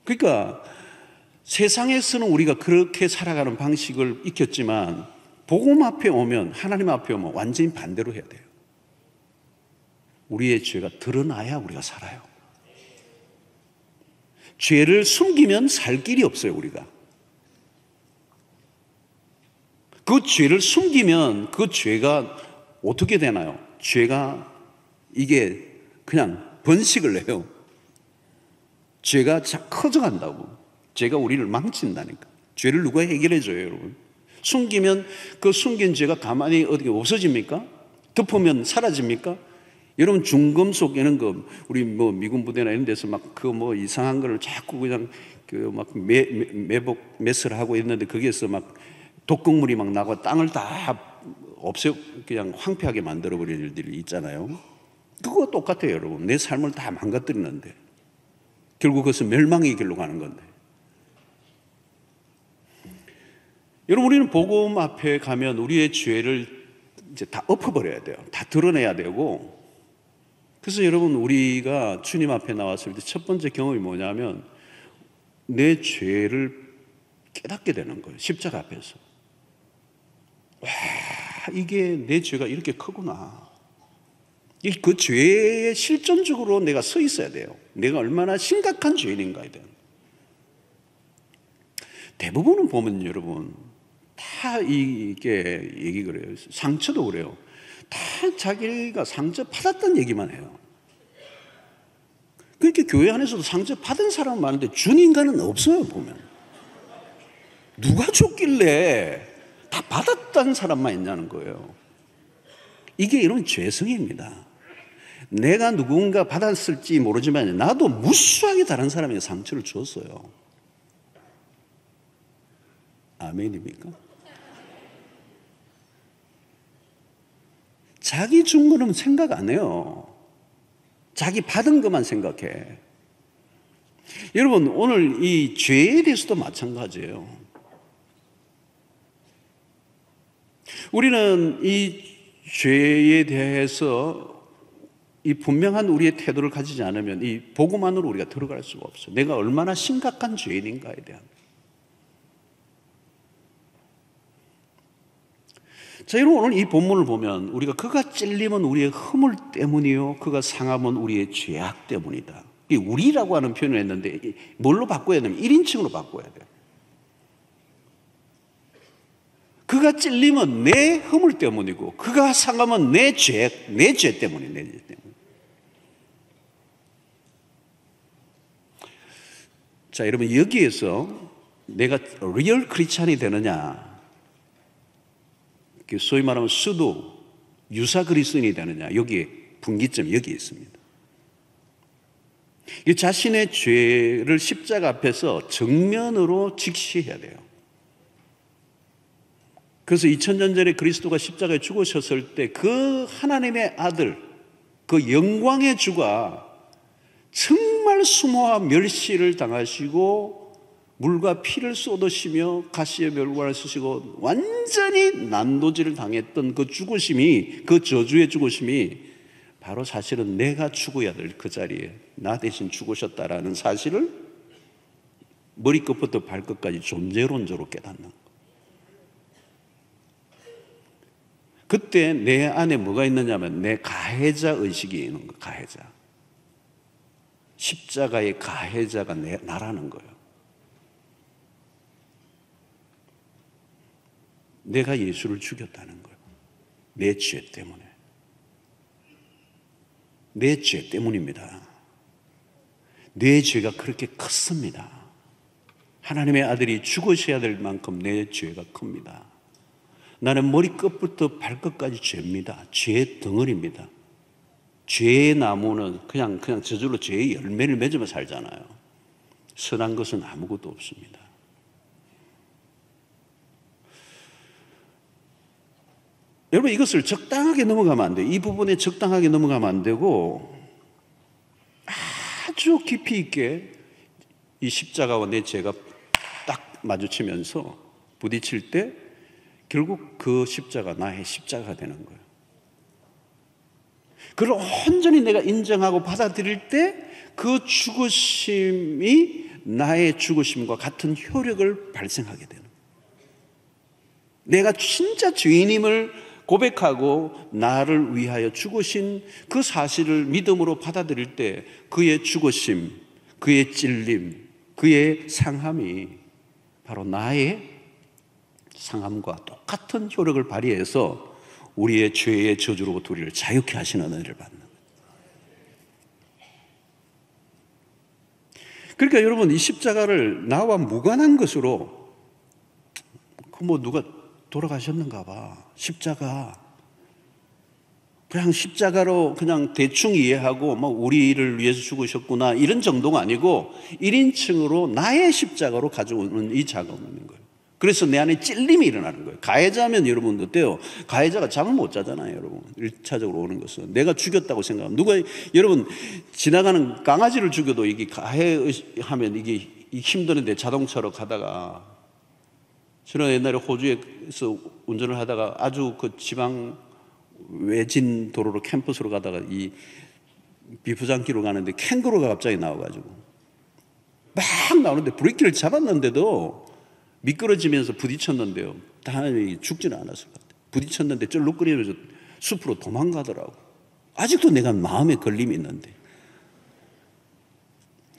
그러니까 세상에서는 우리가 그렇게 살아가는 방식을 익혔지만 복음 앞에 오면, 하나님 앞에 오면 완전히 반대로 해야 돼요. 우리의 죄가 드러나야 우리가 살아요. 죄를 숨기면 살 길이 없어요, 우리가. 그 죄를 숨기면 그 죄가 어떻게 되나요? 죄가 이게 그냥 번식을 해요. 죄가 커져간다고. 죄가 우리를 망친다니까. 죄를 누가 해결해 줘요, 여러분? 숨기면 그 숨긴 죄가 가만히 어떻게 없어집니까? 덮으면 사라집니까? 여러분, 중금속 이런 거 우리 뭐 미군 부대나 이런 데서 막 그 뭐 이상한 거를 자꾸 그냥 그 막 매설 하고 있는데 거기에서 막 독극물이 막 나고 땅을 다 그냥 황폐하게 만들어 버릴 일들이 있잖아요. 그거 똑같아요, 여러분. 내 삶을 다 망가뜨리는데 결국 그것은 멸망의 길로 가는 건데. 여러분, 우리는 복음 앞에 가면 우리의 죄를 이제 다 엎어버려야 돼요. 다 드러내야 되고. 그래서 여러분, 우리가 주님 앞에 나왔을 때 첫 번째 경험이 뭐냐면 내 죄를 깨닫게 되는 거예요. 십자가 앞에서. 와, 이게 내 죄가 이렇게 크구나. 그 죄에 실존적으로 내가 서 있어야 돼요. 내가 얼마나 심각한 죄인인가에 대한. 대부분은 보면 여러분 다 이게 얘기 그래요. 상처도 그래요. 다 자기가 상처 받았다는 얘기만 해요. 그렇게 교회 안에서도 상처 받은 사람은 많은데 준 인간은 없어요, 보면. 누가 줬길래 다 받았다는 사람만 있냐는 거예요. 이게 이런 죄성입니다. 내가 누군가 받았을지 모르지만 나도 무수하게 다른 사람에게 상처를 줬어요. 아멘입니까? 자기 준 거는 생각 안 해요. 자기 받은 것만 생각해. 여러분, 오늘 이 죄에 대해서도 마찬가지예요. 우리는 이 죄에 대해서 이 분명한 우리의 태도를 가지지 않으면 이 복음 안으로 우리가 들어갈 수가 없어요. 내가 얼마나 심각한 죄인인가에 대한. 자, 여러분, 오늘 이 본문을 보면 우리가 그가 찔림은 우리의 허물 때문이요 그가 상함은 우리의 죄악 때문이다. 이 우리라고 하는 표현을 했는데 뭘로 바꿔야 되냐면 1인칭으로 바꿔야 돼요. 그가 찔림은 내 허물 때문이고 그가 상함은 내 죄 때문이에요. 내 죄 때문에. 자, 여러분, 여기에서 내가 리얼 크리스찬이 되느냐, 소위 말하면 수도 유사 그리스도인이 되느냐, 여기에 분기점이 여기에 있습니다. 자신의 죄를 십자가 앞에서 정면으로 직시해야 돼요. 그래서 2000년 전에 그리스도가 십자가에 죽으셨을 때 그 하나님의 아들, 그 영광의 주가 정말 수모와 멸시를 당하시고 물과 피를 쏟으시며 가시의 멸관을 쓰시고 완전히 난도질을 당했던 그 죽으심이, 그 저주의 죽으심이 바로 사실은 내가 죽어야 될 그 자리에 나 대신 죽으셨다라는 사실을 머리끝부터 발끝까지 존재론적으로 깨닫는 거예요. 그때 내 안에 뭐가 있느냐면 내 가해자 의식이 있는 거예요. 가해자. 십자가의 가해자가 나라는 거예요. 내가 예수를 죽였다는 거예요. 내 죄 때문에. 내 죄 때문입니다. 내 죄가 그렇게 컸습니다. 하나님의 아들이 죽으셔야 될 만큼 내 죄가 큽니다. 나는 머리끝부터 발끝까지 죄입니다. 죄의 덩어리입니다. 죄의 나무는 그냥 저절로 죄의 열매를 맺으며 살잖아요. 선한 것은 아무것도 없습니다. 여러분, 이것을 적당하게 넘어가면 안 돼요. 이 부분에 적당하게 넘어가면 안 되고 아주 깊이 있게 이 십자가와 내 죄가 딱 마주치면서 부딪힐 때 결국 그 십자가 나의 십자가가 되는 거예요. 그걸 온전히 내가 인정하고 받아들일 때 그 죽으심이 나의 죽으심과 같은 효력을 발생하게 되는 거예요. 내가 진짜 죄인임을 고백하고 나를 위하여 죽으신 그 사실을 믿음으로 받아들일 때 그의 죽으심, 그의 찔림, 그의 상함이 바로 나의 상함과 똑같은 효력을 발휘해서 우리의 죄의 저주로부터 우리를 자유케 하시는 은혜를 받는 거예요. 그러니까 여러분, 이 십자가를 나와 무관한 것으로 누가 돌아가셨는가 봐. 십자가 그냥 십자가로 그냥 대충 이해하고 우리를 위해서 죽으셨구나 이런 정도가 아니고 1인칭으로 나의 십자가로 가져오는 이 작업인 거예요. 그래서 내 안에 찔림이 일어나는 거예요. 가해자면 여러분 어때요? 가해자가 잠을 못 자잖아요. 여러분 1차적으로 오는 것은 내가 죽였다고 생각하면 여러분 지나가는 강아지를 죽여도 이게 가해하면 이게 힘드는데 자동차로 가다가 저는 옛날에 호주에서 운전을 하다가 아주 그 지방 외진 도로로 캠퍼스로 가다가 이 비프장기로 가는데 캥거루가 갑자기 나와가지고 막 나오는데 브레이크를 잡았는데도 미끄러지면서 부딪혔는데요. 다행히 죽지는 않았을 것 같아요. 부딪혔는데 쩔룩거리면서 숲으로 도망가더라고. 아직도 내가 마음에 걸림이 있는데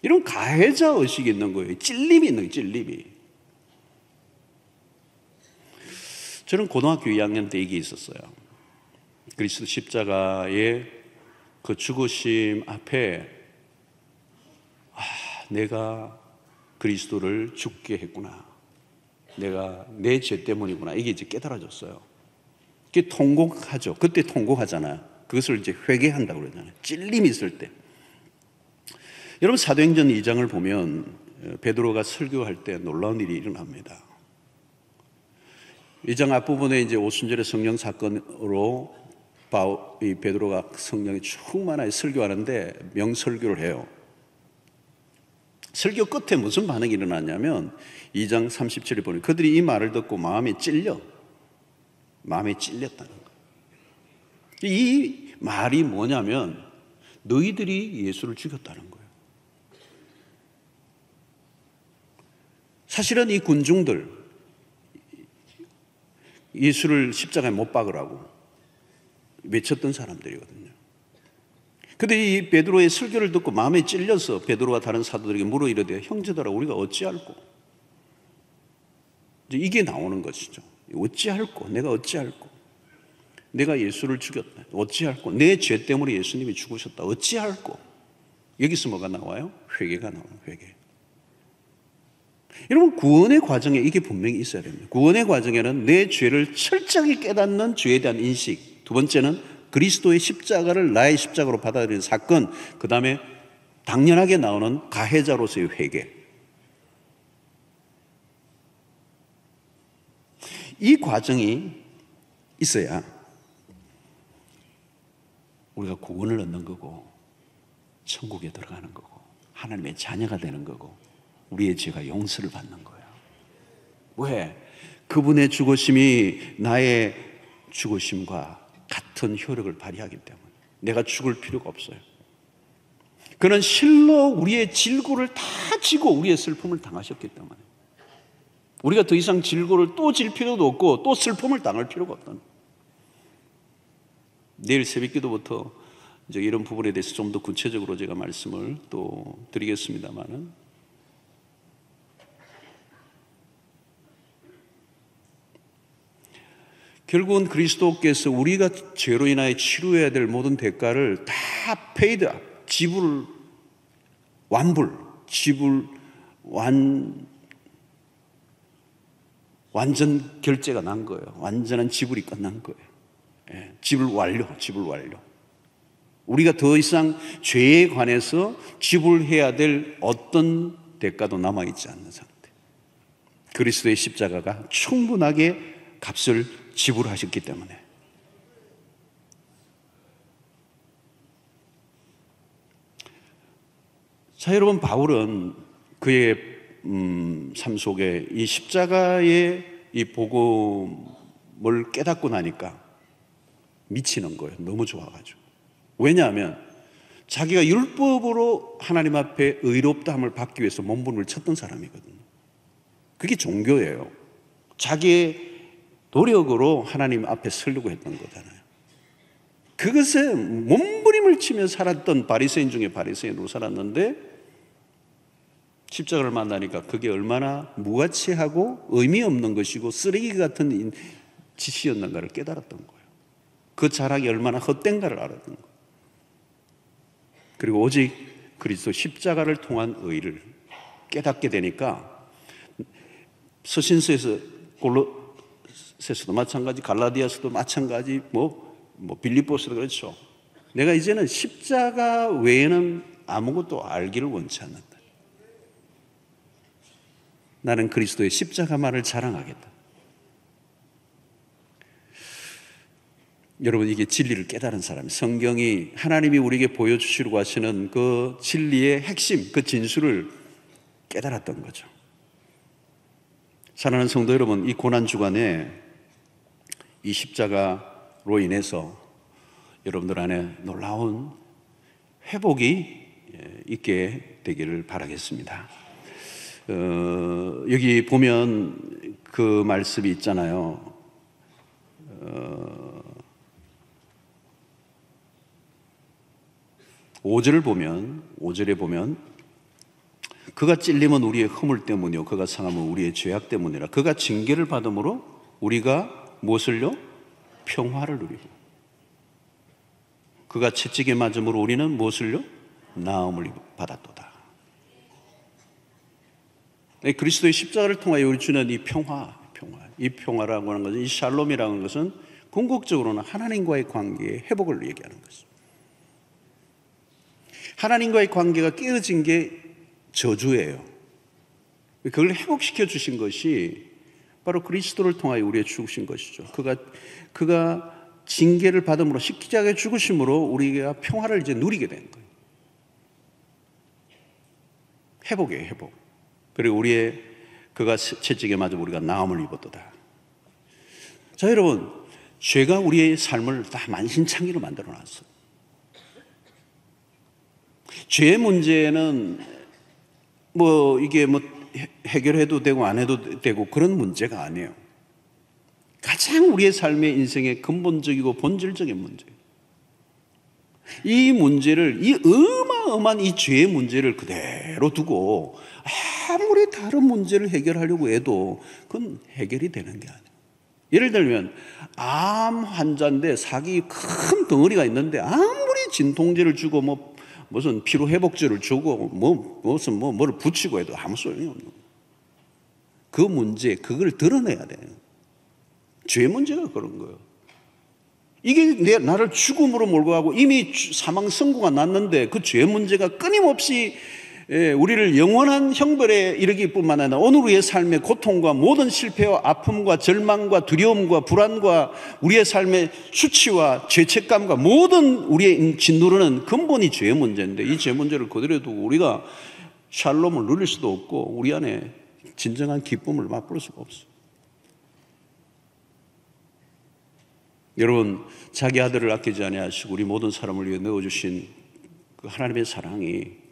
이런 가해자 의식이 있는 거예요. 찔림이 있는 거예요. 찔림이. 저는 고등학교 2학년 때 이게 있었어요. 그리스도 십자가의 그 죽으심 앞에 내가 그리스도를 죽게 했구나. 내가 내 죄 때문이구나. 이게 이제 깨달아졌어요. 이게 통곡하죠. 그때 통곡하잖아요. 그것을 이제 회개한다고 그러잖아요. 찔림이 있을 때. 여러분 사도행전 2장을 보면 베드로가 설교할 때 놀라운 일이 일어납니다. 2장 앞부분에 이제 오순절의 성령 사건으로 이 베드로가 성령이 충만하게 설교하는데 명설교를 해요. 설교 끝에 무슨 반응이 일어났냐면 2장 37에 보니 그들이 이 말을 듣고 마음에 찔렸다는 거예요. 이 말이 뭐냐면 너희들이 예수를 죽였다는 거예요. 사실은 이 군중들 예수를 십자가에 못 박으라고 외쳤던 사람들이거든요. 그런데 이 베드로의 설교를 듣고 마음에 찔려서 베드로와 다른 사도들에게 물어 이르되 형제들아 우리가 어찌할꼬? 이게 나오는 것이죠. 어찌할꼬? 내가 어찌할꼬? 내가 예수를 죽였다. 어찌할꼬? 내 죄 때문에 예수님이 죽으셨다. 어찌할꼬? 여기서 뭐가 나와요? 회개가 나와요. 회개. 여러분 구원의 과정에 이게 분명히 있어야 됩니다. 구원의 과정에는 내 죄를 철저히 깨닫는 죄에 대한 인식, 두 번째는 그리스도의 십자가를 나의 십자가로 받아들이는 사건, 그 다음에 당연하게 나오는 가해자로서의 회개. 이 과정이 있어야 우리가 구원을 얻는 거고 천국에 들어가는 거고 하나님의 자녀가 되는 거고 우리의 죄가 용서를 받는 거예요. 왜? 그분의 죽으심이 나의 죽으심과 같은 효력을 발휘하기 때문에 내가 죽을 필요가 없어요. 그는 실로 우리의 질고를 다 지고 우리의 슬픔을 당하셨기 때문에 우리가 더 이상 질고를 또 질 필요도 없고 또 슬픔을 당할 필요가 없다는 거예요. 내일 새벽기도부터 이제 이런 부분에 대해서 좀 더 구체적으로 제가 말씀을 또 드리겠습니다만은 결국은 그리스도께서 우리가 죄로 인하여 치루해야 될 모든 대가를 다 페이드, 완전 결제가 난 거예요. 완전한 지불이 끝난 거예요. 예, 지불 완료. 우리가 더 이상 죄에 관해서 지불해야 될 어떤 대가도 남아있지 않는 상태. 그리스도의 십자가가 충분하게 값을 지불하셨기 때문에. 자, 여러분, 바울은 그의 삶 속에 이 십자가의 이 복음을 깨닫고 나니까 미치는 거예요. 너무 좋아가지고. 왜냐하면 자기가 율법으로 하나님 앞에 의롭다함을 받기 위해서 몸부림을 쳤던 사람이거든요. 그게 종교예요. 자기의 노력으로 하나님 앞에 서려고 했던 거잖아요. 그것에 몸부림을 치며 살았던 바리새인 중에 바리새인으로 살았는데 십자가를 만나니까 그게 얼마나 무가치하고 의미 없는 것이고 쓰레기 같은 짓이었는가를 깨달았던 거예요. 그 자락이 얼마나 헛된가를 알았던 거예요. 그리고 오직 그리스도 십자가를 통한 의를 깨닫게 되니까 서신서에서 골로새서도 마찬가지, 갈라디아서도 마찬가지, 빌립보서도 그렇죠. 내가 이제는 십자가 외에는 아무것도 알기를 원치 않는다. 나는 그리스도의 십자가만을 자랑하겠다. 여러분, 이게 진리를 깨달은 사람, 성경이 하나님이 우리에게 보여주시려고 하시는 그 진리의 핵심, 그 진수를 깨달았던 거죠. 사랑하는 성도 여러분, 이 고난주간에 이 십자가로 인해서 여러분들 안에 놀라운 회복이 있게 되기를 바라겠습니다. 여기 보면 그 말씀이 있잖아요. 5절에 보면 그가 찔림은 우리의 허물 때문이요 그가 상함은 우리의 죄악 때문이라. 그가 징계를 받음으로 우리가 무엇을요? 평화를 누리고, 그가 채찍에 맞음으로 우리는 무엇을요? 나음을 받았도다. 그리스도의 십자가를 통하여 우리 주는 이 이 평화라고 하는 것은, 이 샬롬이라고 하는 것은 궁극적으로는 하나님과의 관계의 회복을 얘기하는 것입니다. 하나님과의 관계가 깨어진 게 저주예요. 그걸 회복시켜 주신 것이 바로 그리스도를 통하여 우리의 죽으신 것이죠. 그가 징계를 받음으로, 십자가에 죽으심으로 우리가 평화를 이제 누리게 된 거예요. 회복이에요, 회복. 그리고 그가 채찍에 맞아 우리가 나음을 입었도다. 자, 여러분, 죄가 우리의 삶을 다 만신창이로 만들어 놨어요. 죄의 문제는 이게 해결해도 되고 안 해도 되고 그런 문제가 아니에요. 가장 우리의 삶의 인생의 근본적이고 본질적인 문제예요. 이 문제를, 이 어마어마한 이 죄의 문제를 그대로 두고 아무리 다른 문제를 해결하려고 해도 그건 해결이 되는 게 아니에요. 예를 들면 암 환자인데 사기 큰 덩어리가 있는데 아무리 진통제를 주고 무슨 피로회복제를 주고 뭐를 붙이고 해도 아무 소용이 없는 거예요. 그 문제, 그걸 드러내야 돼요. 죄 문제가 그런 거예요. 이게 나를 죽음으로 몰고 가고 이미 사망 선고가 났는데 그 죄 문제가 끊임없이 우리를 영원한 형벌에 이르기 뿐만 아니라 오늘 우리의 삶의 고통과 모든 실패와 아픔과 절망과 두려움과 불안과 우리의 삶의 수치와 죄책감과 모든 우리의 짓누르는 근본이 죄 문제인데, 이 죄 문제를 그대로 두고 우리가 샬롬을 누릴 수도 없고 우리 안에 진정한 기쁨을 맛볼 수가 없어요. 여러분, 자기 아들을 아끼지 아니하시고 우리 모든 사람을 위해 내어주신 그 하나님의 사랑이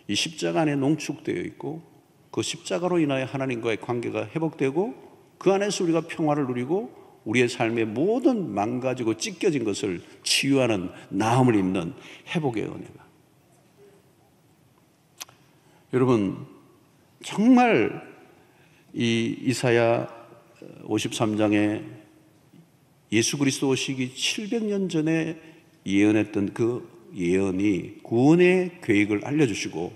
이 십자가 안에 농축되어 있고, 그 십자가로 인하여 하나님과의 관계가 회복되고, 그 안에서 우리가 평화를 누리고 우리의 삶의 모든 망가지고 찢겨진 것을 치유하는 나음을 입는 회복의 은혜가. 여러분, 정말 이 이사야 53장에 예수 그리스도 오시기 700년 전에 예언했던 그 예언이 구원의 계획을 알려주시고,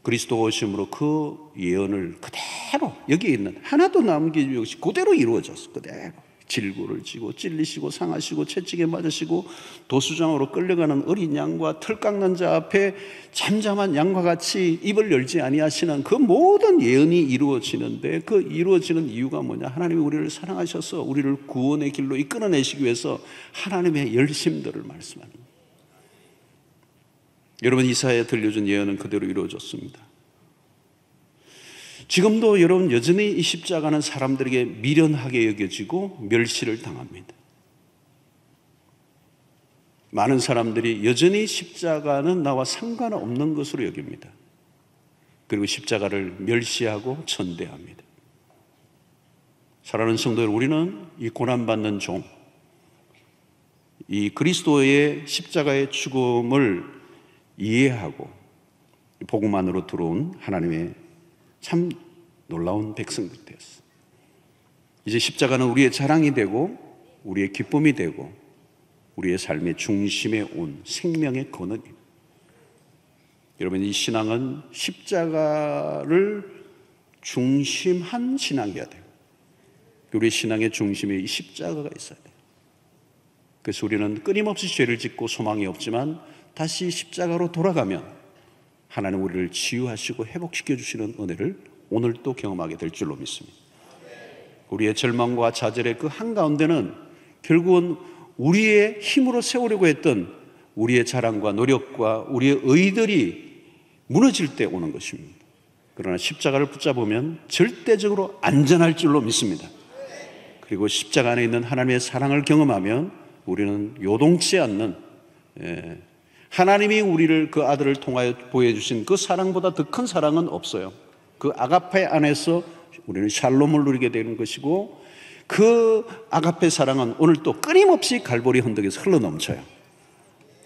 그리스도 오심으로 그 예언을 그대로 여기에 있는 하나도 남기지 없이 그대로 이루어졌어. 그대로 질고를 지고 찔리시고 상하시고 채찍에 맞으시고 도수장으로 끌려가는 어린 양과 털 깎는 자 앞에 잠잠한 양과 같이 입을 열지 아니하시는 그 모든 예언이 이루어지는데, 그 이루어지는 이유가 뭐냐? 하나님이 우리를 사랑하셔서 우리를 구원의 길로 이끌어내시기 위해서 하나님의 열심들을 말씀하는 거예요. 여러분, 이사야에 들려준 예언은 그대로 이루어졌습니다. 지금도 여러분, 여전히 이 십자가는 사람들에게 미련하게 여겨지고 멸시를 당합니다. 많은 사람들이 여전히 십자가는 나와 상관없는 것으로 여깁니다. 그리고 십자가를 멸시하고 천대합니다. 사랑하는 성도 여러분, 우리는 이 고난받는 종, 이 그리스도의 십자가의 죽음을 이해하고 복음 안으로 들어온 하나님의 참 놀라운 백성들이 되었어. 이제 십자가는 우리의 자랑이 되고 우리의 기쁨이 되고 우리의 삶의 중심에 온 생명의 근원입니다. 여러분, 이 신앙은 십자가를 중심한 신앙이어야 돼요. 우리 신앙의 중심에 이 십자가가 있어야 돼요. 그래서 우리는 끊임없이 죄를 짓고 소망이 없지만 다시 십자가로 돌아가면 하나님 우리를 치유하시고 회복시켜 주시는 은혜를 오늘 또 경험하게 될 줄로 믿습니다. 우리의 절망과 좌절의 그 한가운데는 결국은 우리의 힘으로 세우려고 했던 우리의 자랑과 노력과 우리의 의들이 무너질 때 오는 것입니다. 그러나 십자가를 붙잡으면 절대적으로 안전할 줄로 믿습니다. 그리고 십자가 안에 있는 하나님의 사랑을 경험하면 우리는 요동치 않는, 하나님이 우리를 그 아들을 통하여 보여주신 그 사랑보다 더 큰 사랑은 없어요. 그 아가페 안에서 우리는 샬롬을 누리게 되는 것이고, 그 아가페 사랑은 오늘 또 끊임없이 갈보리 언덕에서 흘러넘쳐요.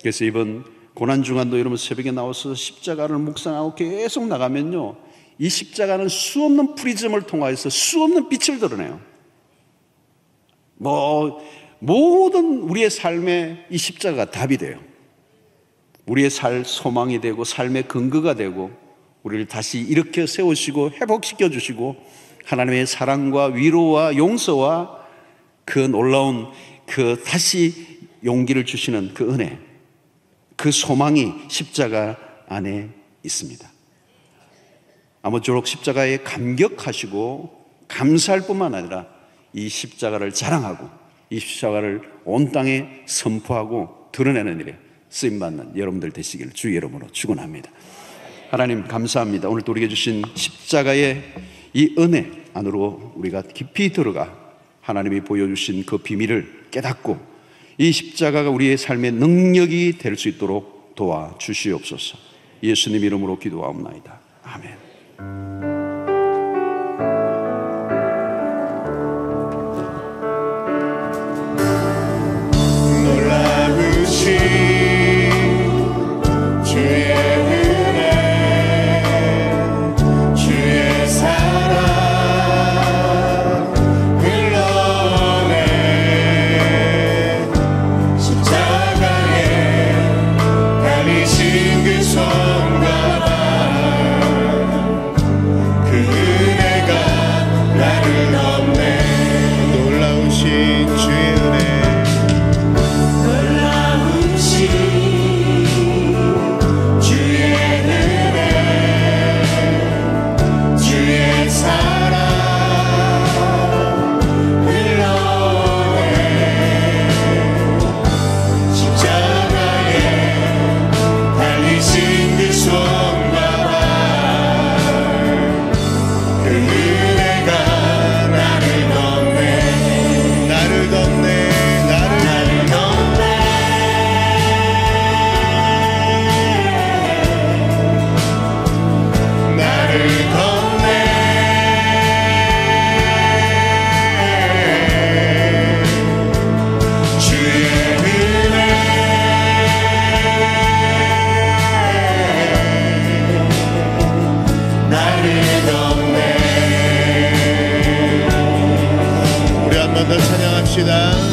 그래서 이번 고난주간도 여러분 새벽에 나와서 십자가를 묵상하고 계속 나가면요, 이 십자가는 수없는 프리즘을 통하여서 수없는 빛을 드러내요. 모든 우리의 삶에 이 십자가가 답이 돼요. 우리의 소망이 되고 삶의 근거가 되고 우리를 다시 일으켜 세우시고 회복시켜 주시고 하나님의 사랑과 위로와 용서와 그 놀라운 그 다시 용기를 주시는 그 은혜, 그 소망이 십자가 안에 있습니다. 아무쪼록 십자가에 감격하시고 감사할 뿐만 아니라 이 십자가를 자랑하고 이 십자가를 온 땅에 선포하고 드러내는 일에 쓰임받는 여러분들 되시기를 주의 이름으로 축원합니다. 하나님 감사합니다. 오늘 또 우리에게 주신 십자가의 이 은혜 안으로 우리가 깊이 들어가 하나님이 보여주신 그 비밀을 깨닫고 이 십자가가 우리의 삶의 능력이 될 수 있도록 도와주시옵소서. 예수님 이름으로 기도하옵나이다. 아멘.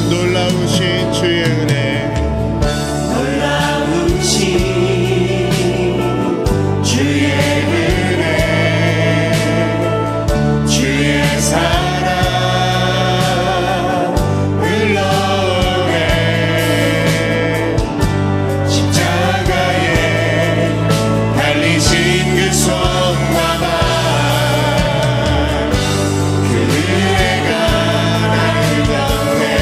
놀라우신 주의 은혜, 놀라우신 주의 은혜, 주의 사랑 흘러오네. 십자가에 달리신 그 손과 발, 그 은혜가 나를 덮네.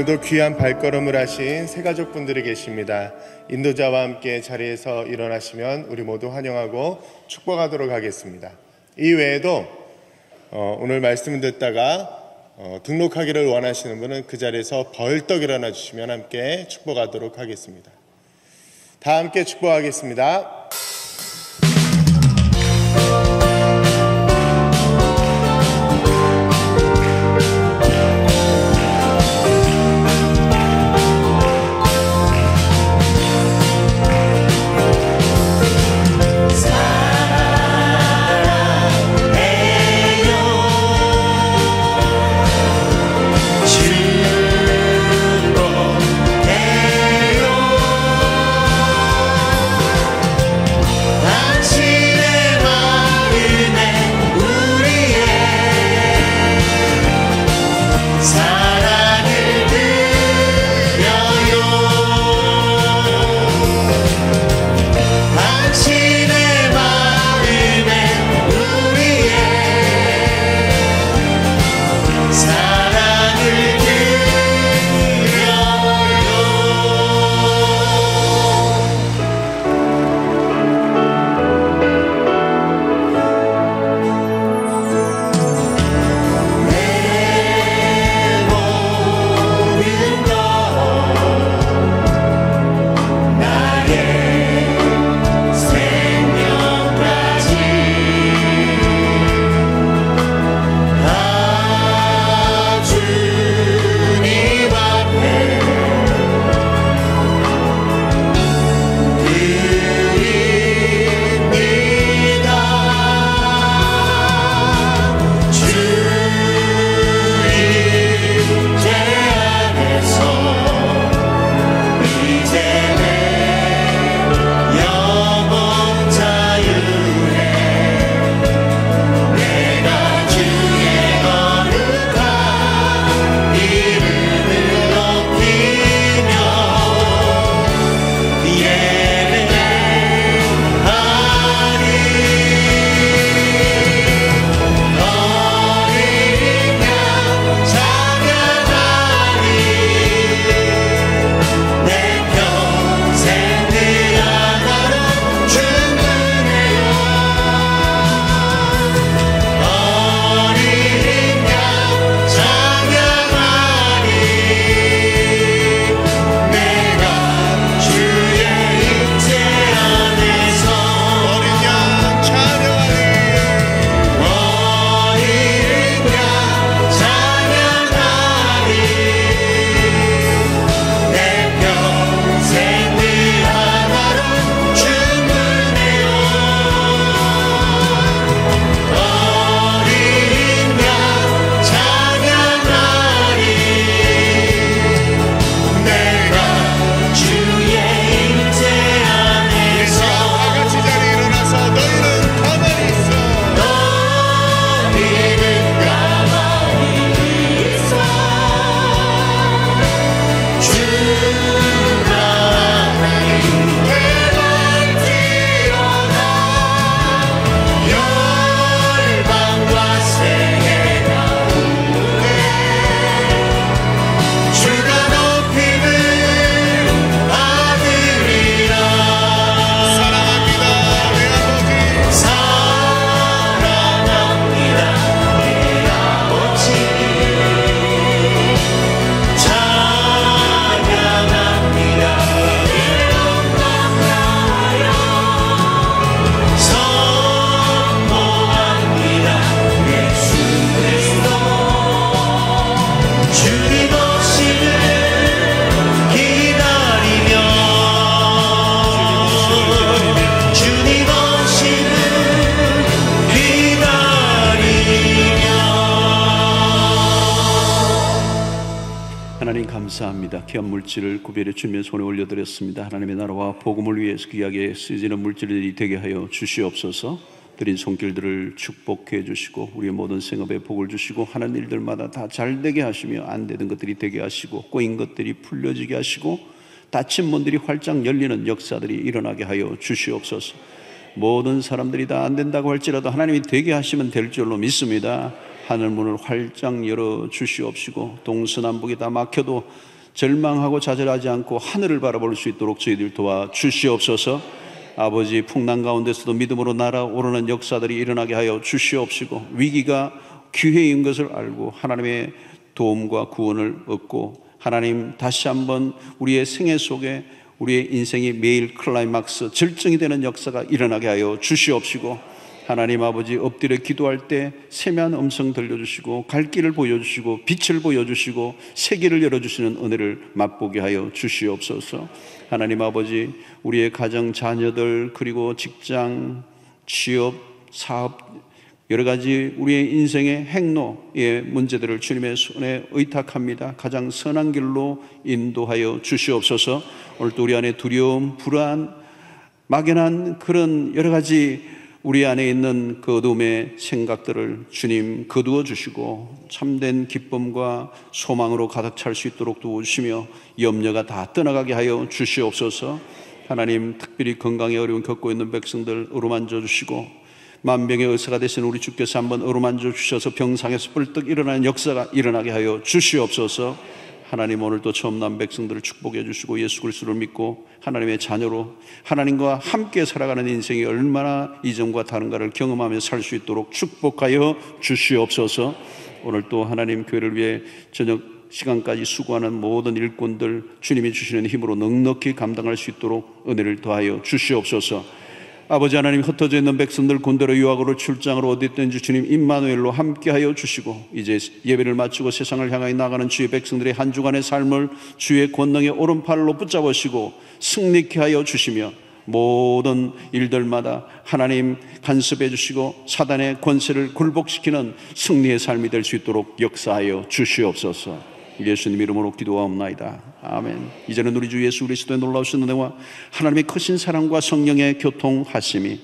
오늘도 귀한 발걸음을 하신 새 가족분들이 계십니다. 인도자와 함께 자리에서 일어나시면 우리 모두 환영하고 축복하도록 하겠습니다. 이 외에도 오늘 말씀을 듣다가 등록하기를 원하시는 분은 그 자리에서 벌떡 일어나 주시면 함께 축복하도록 하겠습니다. 다 함께 축복하겠습니다. 귀한 물질을 구별해 주님의 손에 올려드렸습니다. 하나님의 나라와 복음을 위해서 귀하게 쓰여지는 물질들이 되게 하여 주시옵소서. 드린 손길들을 축복해 주시고 우리의 모든 생업에 복을 주시고 하는 일들마다 다 잘되게 하시며 안 되는 것들이 되게 하시고 꼬인 것들이 풀려지게 하시고 닫힌 문들이 활짝 열리는 역사들이 일어나게 하여 주시옵소서. 모든 사람들이 다 안 된다고 할지라도 하나님이 되게 하시면 될 줄로 믿습니다. 하늘문을 활짝 열어 주시옵시고 동서남북이 다 막혀도 절망하고 좌절하지 않고 하늘을 바라볼 수 있도록 저희들 도와 주시옵소서. 아버지, 풍랑 가운데서도 믿음으로 날아오르는 역사들이 일어나게 하여 주시옵시고 위기가 기회인 것을 알고 하나님의 도움과 구원을 얻고 하나님 다시 한번 우리의 생애 속에 우리의 인생이 매일 클라이막스 절정이 되는 역사가 일어나게 하여 주시옵시고 하나님 아버지, 엎드려 기도할 때 세미한 음성 들려주시고 갈 길을 보여주시고 빛을 보여주시고 세계를 열어주시는 은혜를 맛보게 하여 주시옵소서. 하나님 아버지, 우리의 가정, 자녀들, 그리고 직장, 취업, 사업, 여러 가지 우리의 인생의 행로의 문제들을 주님의 손에 의탁합니다. 가장 선한 길로 인도하여 주시옵소서. 오늘도 우리 안에 두려움, 불안, 막연한 그런 여러 가지 우리 안에 있는 그 어둠의 생각들을 주님 거두어 주시고 참된 기쁨과 소망으로 가득 찰 수 있도록 도우시며 염려가 다 떠나가게 하여 주시옵소서. 하나님, 특별히 건강에 어려움 겪고 있는 백성들 어루만져 주시고 만병의 의사가 되신 우리 주께서 한번 어루만져 주셔서 병상에서 뿔떡 일어나는 역사가 일어나게 하여 주시옵소서. 하나님, 오늘도 처음 난 백성들을 축복해 주시고 예수 그리스도를 믿고 하나님의 자녀로 하나님과 함께 살아가는 인생이 얼마나 이전과 다른가를 경험하며 살 수 있도록 축복하여 주시옵소서. 오늘 또 하나님 교회를 위해 저녁 시간까지 수고하는 모든 일꾼들 주님이 주시는 힘으로 넉넉히 감당할 수 있도록 은혜를 더하여 주시옵소서. 아버지 하나님, 흩어져 있는 백성들 군대로 유학으로 출장으로 어디 있든지 주님 임마누엘로 함께하여 주시고 이제 예배를 마치고 세상을 향하여 나가는 주의 백성들의 한 주간의 삶을 주의 권능의 오른팔로 붙잡으시고 승리케 하여 주시며 모든 일들마다 하나님 간섭해 주시고 사단의 권세를 굴복시키는 승리의 삶이 될 수 있도록 역사하여 주시옵소서. 예수님 이름으로 기도하옵나이다. 아멘. 이제는 우리 주 예수 그리스도의 놀라우신 은혜와 하나님의 크신 사랑과 성령의 교통하심이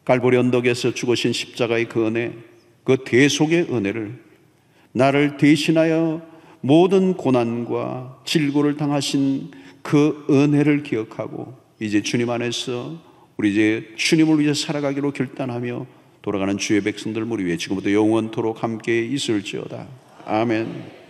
갈보리 언덕에서 죽으신 십자가의 그 은혜, 그 대속의 은혜를 나를 대신하여 모든 고난과 질고를 당하신 그 은혜를 기억하고 이제 주님 안에서 우리 이제 주님을 위해 살아가기로 결단하며 돌아가는 주의 백성들 우리 위해 지금부터 영원토록 함께 있을지어다. 아멘.